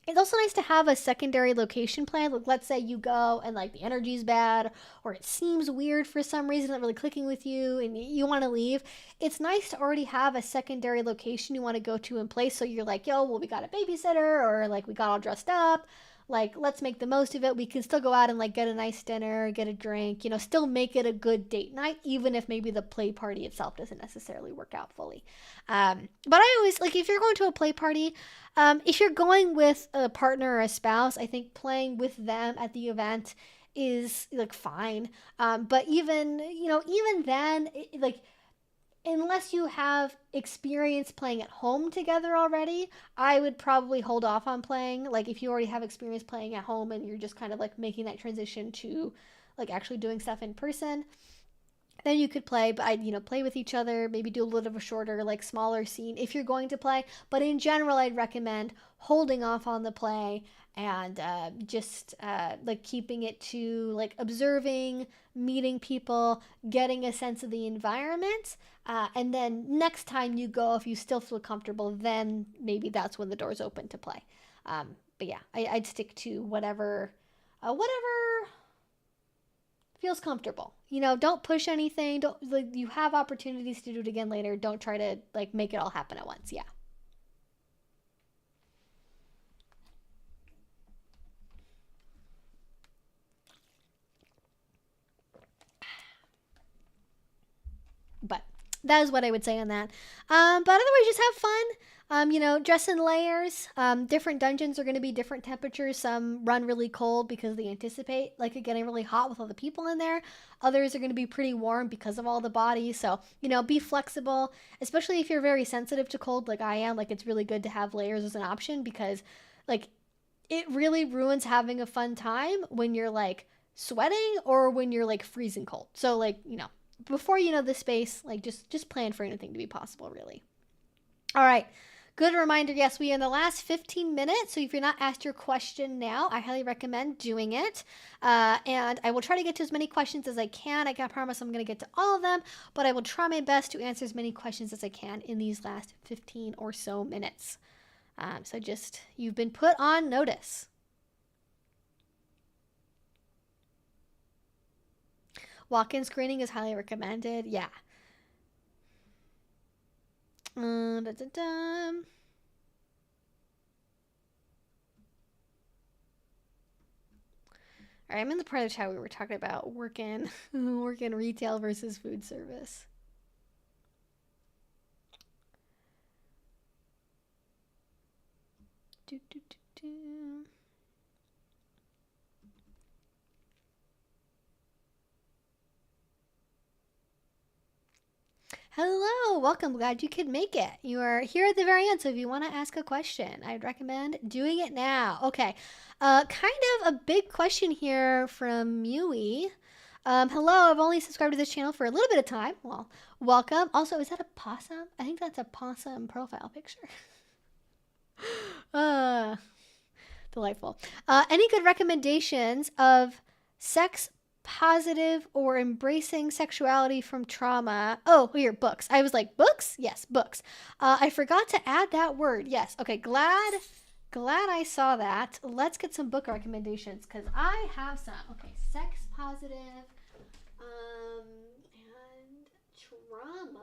It's also nice to have a secondary location plan. Like, let's say you go and like the energy's bad, or it seems weird for some reason, not really clicking with you, and you want to leave. It's nice to already have a secondary location you want to go to in place. So you're like, well, we got a babysitter, or like we got all dressed up. Like, let's make the most of it. We can still go out and like get a nice dinner, get a drink, still make it a good date night, even if maybe the play party itself doesn't necessarily work out fully. But I always, like, if you're going to a play party, if you're going with a partner or a spouse, I think playing with them at the event is like fine. But even then, unless you have experience playing at home together already, I would probably hold off on playing. Like, if you already have experience playing at home and you're just kind of like making that transition to like actually doing stuff in person, then you could play. But I'd, play with each other, maybe do a little bit of a shorter, like smaller scene if you're going to play. But in general, I'd recommend holding off on the play and just like keeping it to like observing, meeting people, getting a sense of the environment. And then next time you go, if you still feel comfortable, then maybe that's when the doors open to play. But yeah, I'd stick to whatever feels comfortable. Don't push anything. Don't, like, you have opportunities to do it again later. Don't try to like make it all happen at once. Yeah. That is what I would say on that. But otherwise, just have fun. Dress in layers. Different dungeons are going to be different temperatures. Some run really cold because they anticipate like it getting really hot with all the people in there. Others are going to be pretty warm because of all the bodies. So, be flexible, especially if you're very sensitive to cold like I am. Like, it's really good to have layers as an option because, like, it really ruins having a fun time when you're, like, sweating or when you're, like, freezing cold. So, like, before you know the space, like, just plan for anything to be possible, really. All right. Good reminder, yes, we are in the last 15 minutes, so if you're not asked your question now, I highly recommend doing it. And I will try to get to as many questions as I can. I can't promise I'm going to get to all of them, but I will try my best to answer as many questions as I can in these last 15 or so minutes. So you've been put on notice. Walk-in screening is highly recommended. Yeah. All right, I'm in the part of the chat we were talking about work in retail versus food service. Hello, welcome. Glad you could make it. You are here at the very end, so if you want to ask a question, I'd recommend doing it now. Okay, kind of a big question here from Mui. Hello, I've only subscribed to this channel for a little bit of time. Well, welcome. Also, is that a possum? I think that's a possum profile picture. Delightful. Any good recommendations of sex positive or embracing sexuality from trauma? Oh, here, books. I was like, books? Yes, books. I forgot to add that word. Yes. Okay, glad I saw that. Let's get some book recommendations because I have some. Okay, sex positive and trauma.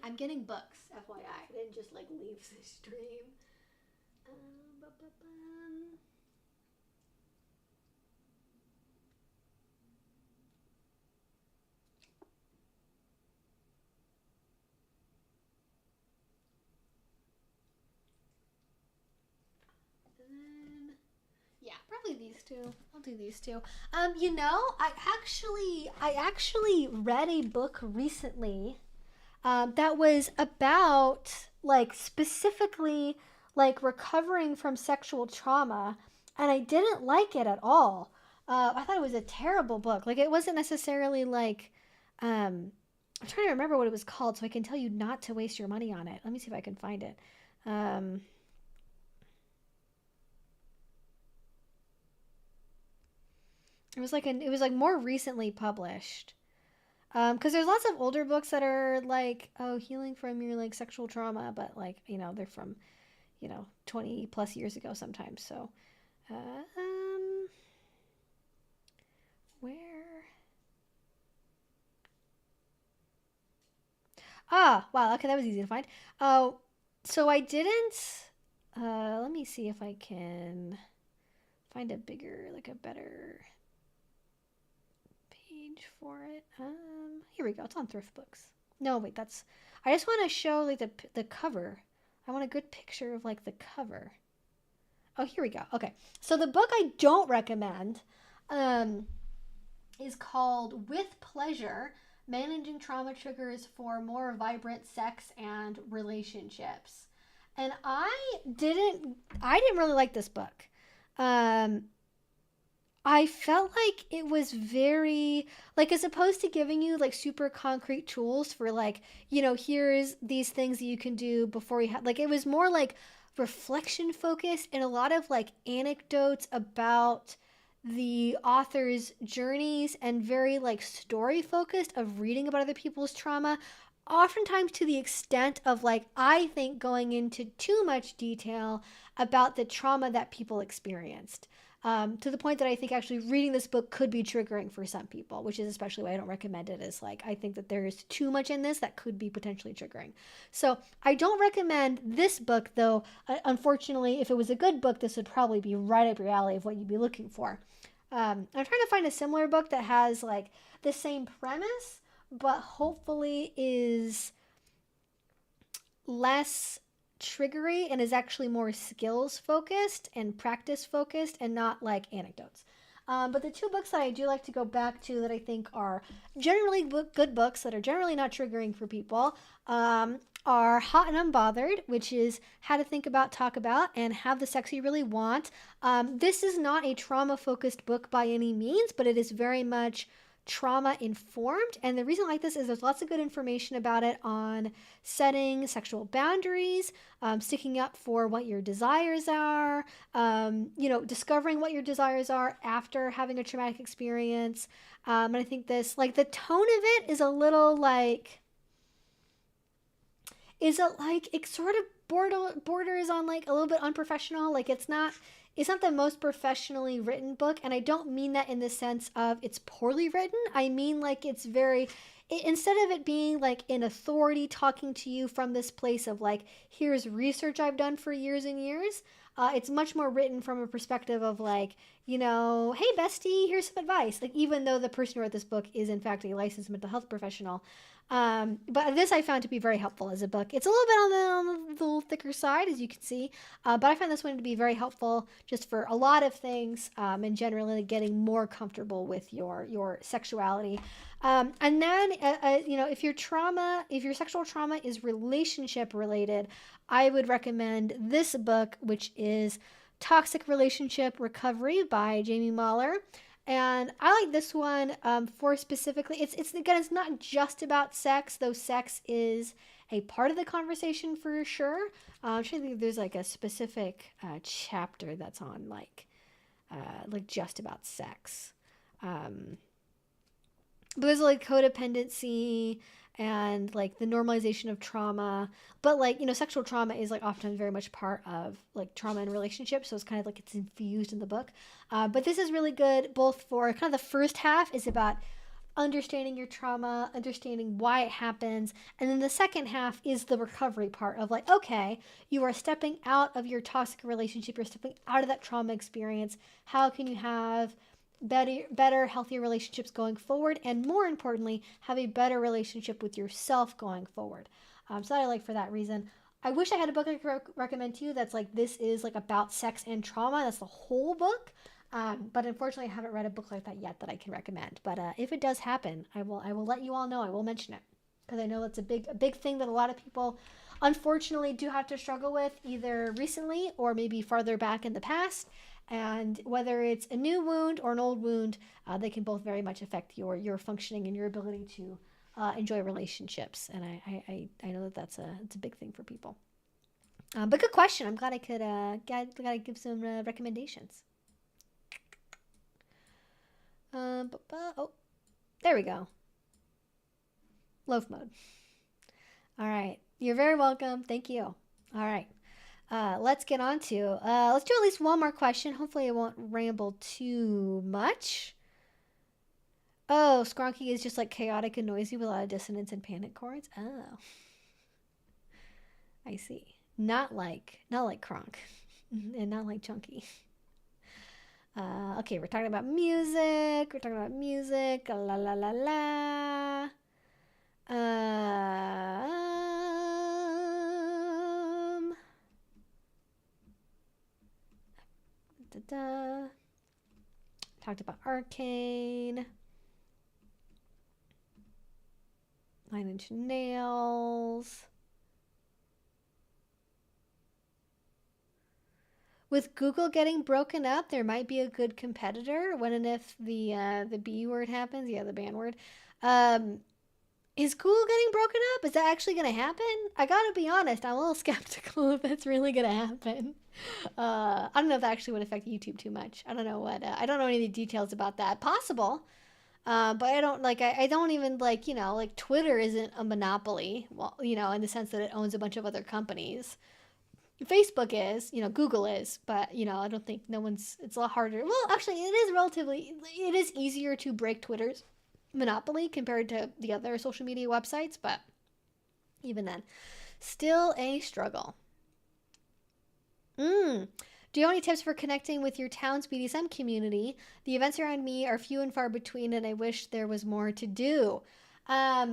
I'm getting books, FYI. I didn't just like leave the stream. Yeah, probably these two. I'll do these two. I actually read a book recently that was about like specifically like recovering from sexual trauma, and I didn't like it at all. I thought it was a terrible book. Like, it wasn't necessarily like I'm trying to remember what it was called so I can tell you not to waste your money on it. Let me see if I can find it. It was like more recently published. Because there's lots of older books that are like, oh, healing from your like sexual trauma, but like, they're from, 20 plus years ago sometimes. So, where? Ah, wow. Okay, that was easy to find. Oh, so I didn't. Let me see if I can find a better page for it. Here we go. It's on Thrift Books. No, wait, I just want to show like the cover. I want a good picture of like the cover. Oh, here we go. Okay. So the book I don't recommend is called With Pleasure: Managing Trauma Triggers for More Vibrant Sex and Relationships. And I didn't really like this book. I felt like it was very, like, as opposed to giving you like super concrete tools for like, here's these things that you can do before you have, like, it was more like reflection focused and a lot of like anecdotes about the author's journeys and very like story focused of reading about other people's trauma, oftentimes to the extent of like, I think, going into too much detail about the trauma that people experienced. to the point that I think actually reading this book could be triggering for some people, which is especially why I don't recommend it. Is like, I think that there is too much in this that could be potentially triggering. So I don't recommend this book, though. Unfortunately, if it was a good book, this would probably be right up your alley of what you'd be looking for. I'm trying to find a similar book that has like the same premise, but hopefully is less triggery and is actually more skills focused and practice focused and not like anecdotes. But the two books that I do like to go back to that I think are generally good books that are generally not triggering for people are Hot and Unbothered, which is How to Think About, Talk About, and Have the Sex You Really Want. This is not a trauma-focused book by any means, but it is very much trauma-informed. And the reason I like this is there's lots of good information about it on setting sexual boundaries, sticking up for what your desires are, discovering what your desires are after having a traumatic experience. And I think this, like, the tone of it is a little like... it sort of borders on like a little bit unprofessional. Like it's not the most professionally written book, and I don't mean that in the sense of it's poorly written. I mean like it's instead of it being like an authority talking to you from this place of like, here's research I've done for years and years, it's much more written from a perspective of like, hey bestie, here's some advice. Like, even though the person who wrote this book is in fact a licensed mental health professional. But this I found to be very helpful as a book. It's a little bit on the little thicker side, as you can see, but I find this one to be very helpful just for a lot of things, and generally getting more comfortable with your sexuality. And then, if your sexual trauma is relationship related, I would recommend this book, which is Toxic Relationship Recovery by Jamie Mahler. And I like this one for specifically, it's not just about sex, though sex is a part of the conversation for sure. I'm trying to think if there's like a specific chapter that's on like just about sex. But there's like codependency and like the normalization of trauma, but like, sexual trauma is like often very much part of like trauma in relationships. So it's kind of like it's infused in the book. But this is really good both for kind of the first half is about understanding your trauma, understanding why it happens. And then the second half is the recovery part of like, okay, you are stepping out of your toxic relationship. You're stepping out of that trauma experience. How can you have better, healthier relationships going forward, and more importantly, have a better relationship with yourself going forward. So that I like for that reason. I wish I had a book I could recommend to you that's like, this is like about sex and trauma. That's the whole book. But unfortunately, I haven't read a book like that yet that I can recommend. But if it does happen, I will let you all know. I will mention it because I know that's a big thing that a lot of people unfortunately do have to struggle with, either recently or maybe farther back in the past. And whether it's a new wound or an old wound, they can both very much affect your functioning and your ability to enjoy relationships. And I know that's a big thing for people. But good question. I'm glad I could give some recommendations. Oh, there we go. Loaf mode. All right. You're very welcome. Thank you. All right. Let's get on to, let's do at least one more question. Hopefully I won't ramble too much. Oh, Skronky is just like chaotic and noisy with a lot of dissonance and panic chords. Oh, I see. Not like Kronk and not like Chunky. Okay, we're talking about music. La la la la. Talked about Arcane, 9 Inch Nails. With Google getting broken up, there might be a good competitor when and if the B word happens. Yeah, the ban word. Is Google getting broken up? Is that actually going to happen? I gotta be honest, I'm a little skeptical if that's really going to happen. I don't know if that actually would affect YouTube too much. I don't know I don't know any of the details about that. Possible. But I don't I don't even Twitter isn't a monopoly. Well, in the sense that it owns a bunch of other companies. Facebook is, Google is, but, I don't think it's a lot harder. Well, actually, it is easier to break Twitter's monopoly compared to the other social media websites, but even then, still a struggle. Do you have any tips for connecting with your town's BDSM community? The events around me are few and far between, and I wish there was more to do. I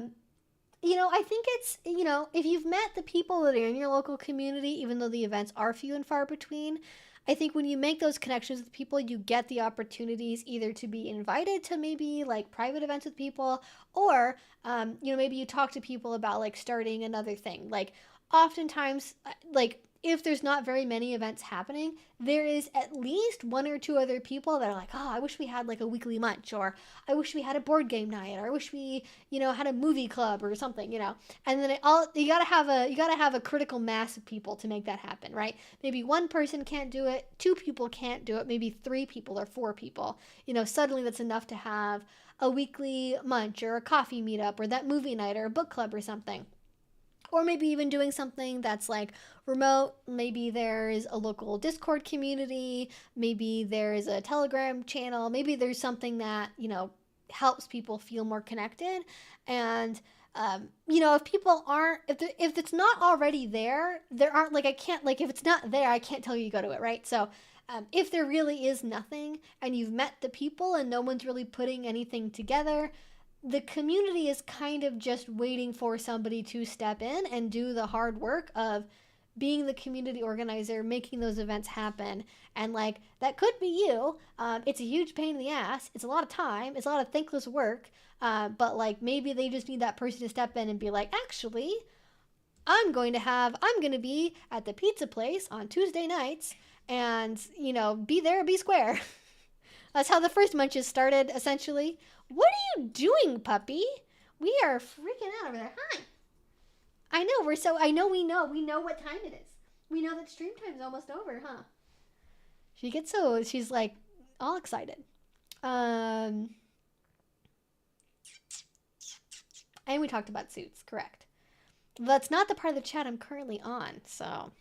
think it's, if you've met the people that are in your local community, even though the events are few and far between, I think when you make those connections with people, you get the opportunities either to be invited to maybe like private events with people, or, maybe you talk to people about like starting another thing. Like oftentimes, like if there's not very many events happening, there is at least one or two other people that are like, oh, I wish we had like a weekly munch, or I wish we had a board game night, or I wish we, had a movie club or something, and then you gotta have a critical mass of people to make that happen, right? Maybe one person can't do it, two people can't do it, maybe three people or four people, suddenly that's enough to have a weekly munch or a coffee meetup or that movie night or a book club or something. Or maybe even doing something that's like remote. Maybe there's a local Discord community. Maybe there's a Telegram channel. Maybe there's something that, helps people feel more connected. And, if people aren't, if it's not already there, there aren't, like, if it's not there, I can't tell you to go to it, right? So if there really is nothing and you've met the people and no one's really putting anything together, the community is kind of just waiting for somebody to step in and do the hard work of being the community organizer, making those events happen. And like, that could be you. It's a huge pain in the ass. It's a lot of time. It's a lot of thankless work. But like, maybe they just need that person to step in and be like, actually, I'm going to be at the pizza place on Tuesday nights and, be there, be square. That's how the first munches started, essentially. What are you doing, puppy? We are freaking out over there. Hi. I know, we know what time it is. We know that stream time's almost over, huh? She's like all excited. And we talked about suits, correct. That's not the part of the chat I'm currently on, so.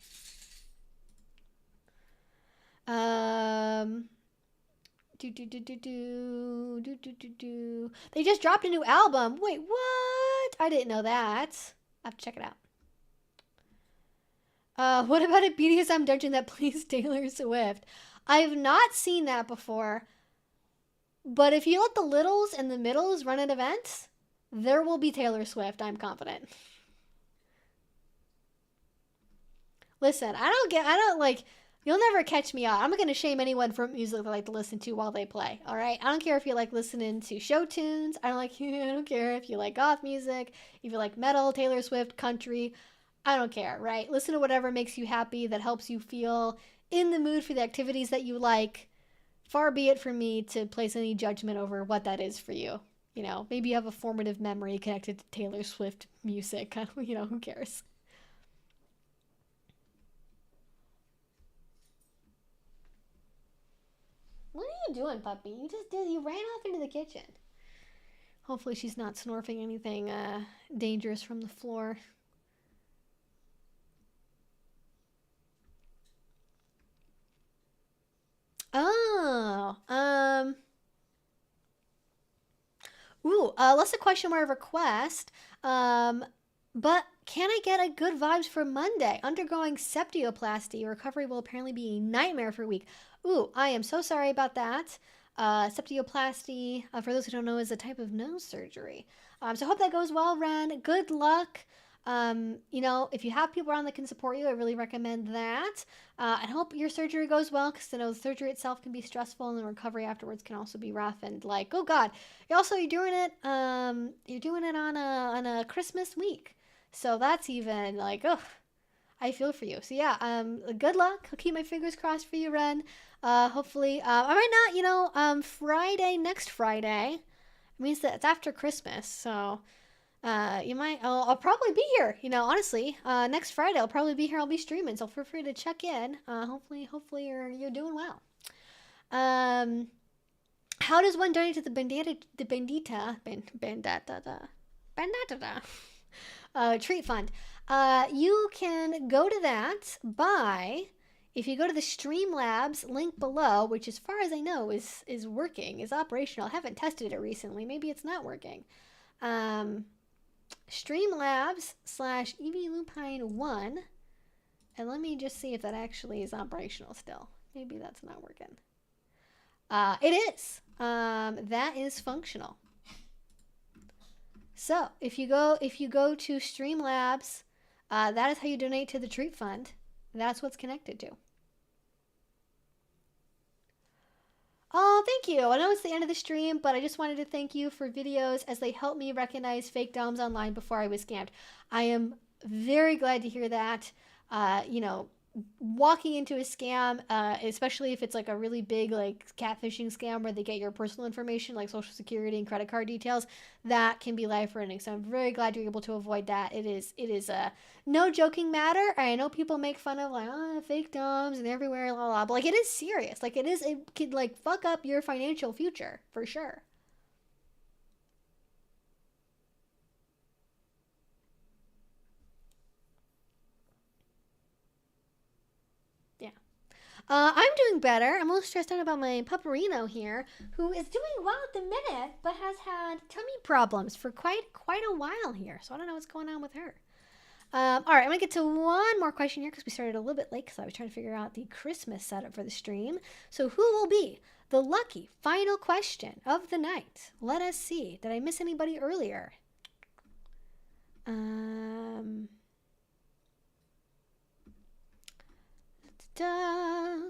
They just dropped a new album. Wait, what? I didn't know that. I have to check it out. What about a BDSM dungeon that plays Taylor Swift? I've not seen that before. But if you let the littles and the middles run at events, there will be Taylor Swift, I'm confident. Listen, you'll never catch me out. I'm not going to shame anyone for music they like to listen to while they play, all right? I don't care if you like listening to show tunes. I don't care if you like goth music, if you like metal, Taylor Swift, country. I don't care, right? Listen to whatever makes you happy, that helps you feel in the mood for the activities that you like. Far be it from me to place any judgment over what that is for you. Maybe you have a formative memory connected to Taylor Swift music. Who cares? What are you doing, puppy? You ran off into the kitchen. Hopefully she's not snorfing anything dangerous from the floor. Oh, less a question, more a request. But can I get a good vibes for Monday? Undergoing septioplasty. Recovery will apparently be a nightmare for a week. Ooh, I am so sorry about that. Septioplasty, for those who don't know, is a type of nose surgery. So I hope that goes well, Ren. Good luck. If you have people around that can support you, I really recommend that. And hope your surgery goes well, because the surgery itself can be stressful, and the recovery afterwards can also be rough. And like, oh God, you're doing it. You're doing it on a Christmas week, so that's even like, oh, I feel for you. So yeah, good luck. I'll keep my fingers crossed for you, Ren. Hopefully, I might not. Friday, next Friday, it means that it's after Christmas, so. I'll probably be here, honestly. Next Friday, I'll probably be here. I'll be streaming, so feel free to check in. Hopefully you're doing well. How does one donate to the Bandita? treat fund. You can go to that by, if you go to the Streamlabs link below, which as far as I know is working, is operational. I haven't tested it recently. Maybe it's not working. Streamlabs/evlupine1. And let me just see if that actually is operational still. Maybe that's not working. It is. That is functional. So if you go to Streamlabs, that is how you donate to the treat fund. That's what's connected to. Oh, thank you. I know it's the end of the stream, but I just wanted to thank you for videos as they help me recognize fake doms online before I was scammed. I am very glad to hear that. You know, walking into a scam, especially if it's like a really big like catfishing scam where they get your personal information like social security and credit card details, that can be life-ruining. So I'm very glad you're able to avoid that. It is no joking matter. I know people make fun of like, oh, fake doms and everywhere, blah, blah, but like it is serious. Like it could like fuck up your financial future for sure. I'm doing better. I'm a little stressed out about my pupperino here, who is doing well at the minute, but has had tummy problems for quite a while here. So I don't know what's going on with her. All right, I'm going to get to one more question here because we started a little bit late because I was trying to figure out the Christmas setup for the stream. So who will be the lucky final question of the night? Let us see. Did I miss anybody earlier?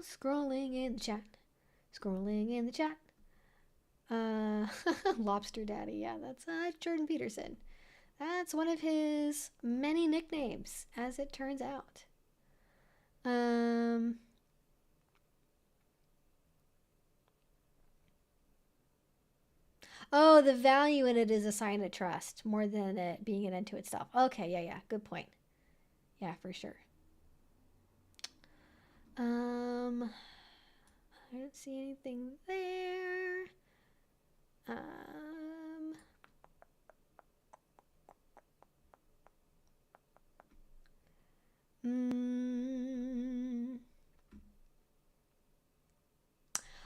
Scrolling in the chat. Scrolling in the chat. Lobster Daddy. Yeah, that's Jordan Peterson. That's one of his many nicknames, as it turns out. Oh, the value in it is a sign of trust more than it being an end to itself. Okay, yeah. Good point. Yeah, for sure. I don't see anything there.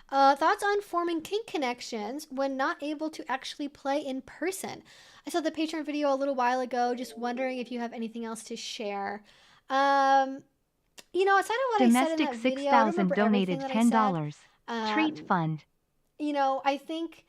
Thoughts on forming kink connections when not able to actually play in person? I saw the Patreon video a little while ago, just wondering if you have anything else to share. You know, it's kind of what I said in that video. I don't remember donated $10. Treat fund. You know, I think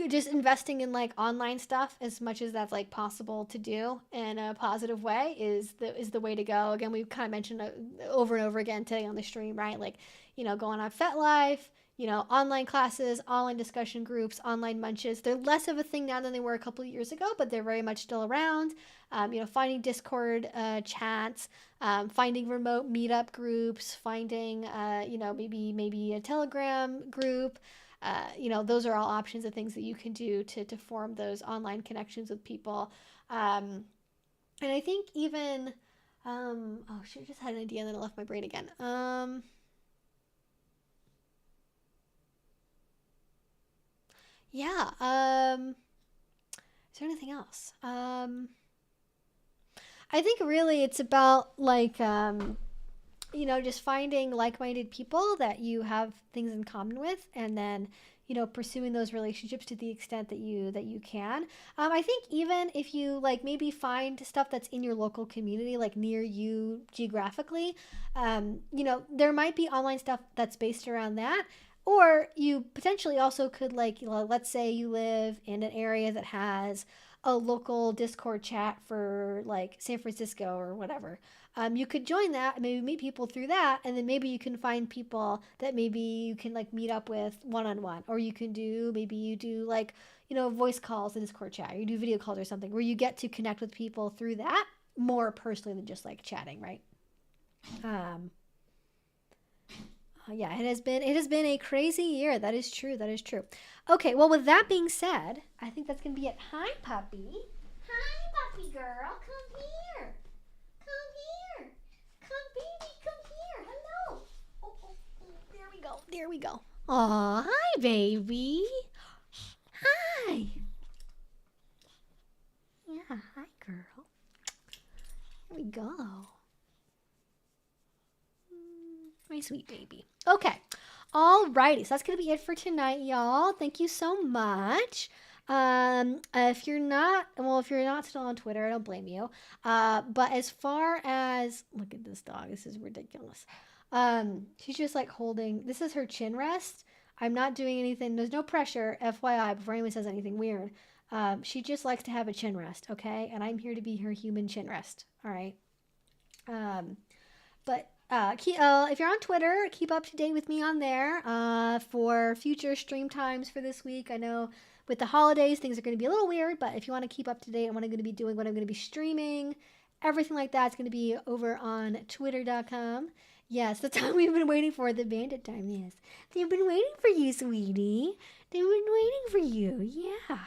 just investing in like online stuff as much as that's like possible to do in a positive way is the way to go. Again, we've kind of mentioned over and over again today on the stream, right? Like, you know, going on FetLife, you know, online classes, online discussion groups, online munches. They're less of a thing now than they were a couple of years ago, but they're very much still around. You know, finding Discord chats, finding remote meetup groups, finding, you know, maybe a Telegram group. You know, those are all options of things that you can do to form those online connections with people. And I think even, oh, shoot, I just had an idea and then it left my brain again. Yeah. Is there anything else? I think really it's about like, you know, just finding like-minded people that you have things in common with, and then, you know, pursuing those relationships to the extent that you can. I think even if you like maybe find stuff that's in your local community, like near you geographically, you know, there might be online stuff that's based around that. Or you potentially also could, like, you know, let's say you live in an area that has a local Discord chat for like San Francisco or whatever. You could join that and maybe meet people through that, and then maybe you can find people that maybe you can like meet up with one-on-one, or you can do, maybe you do like, you know, voice calls in Discord chat, or you do video calls or something where you get to connect with people through that more personally than just like chatting, right? Yeah, it has been a crazy year. That is true. Okay, well, with that being said, I think that's gonna be it. Hi, puppy. Hi, puppy girl. Come here. Come, baby. Come here. Hello. Oh, there we go. Aw, hi, baby. Hi. Yeah. Hi, girl. Here we go. My sweet baby. Okay. Alrighty. So that's going to be it for tonight, y'all. Thank you so much. If you're not still on Twitter, I don't blame you. But as far as, look at this dog. This is ridiculous. She's just like holding, this is her chin rest. I'm not doing anything. There's no pressure, FYI, before anyone says anything weird. She just likes to have a chin rest, okay? And I'm here to be her human chin rest, all right? If you're on Twitter, keep up to date with me on there for future stream times for this week. I know with the holidays, things are going to be a little weird, but if you want to keep up to date on what I'm going to be doing, what I'm going to be streaming, everything like that's going to be over on twitter.com. Yes, the time we've been waiting for, the Bandit time, yes. They've been waiting for you, sweetie. They've been waiting for you, yeah.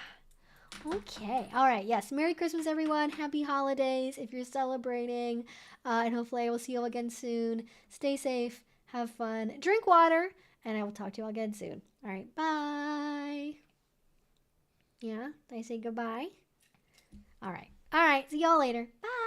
Okay, all right, yes. Merry Christmas, everyone. Happy holidays if you're celebrating. And hopefully I will see you all again soon. Stay safe, have fun, drink water, and I will talk to you all again soon. All right, bye. Yeah, did I say goodbye? All right, see y'all later. Bye.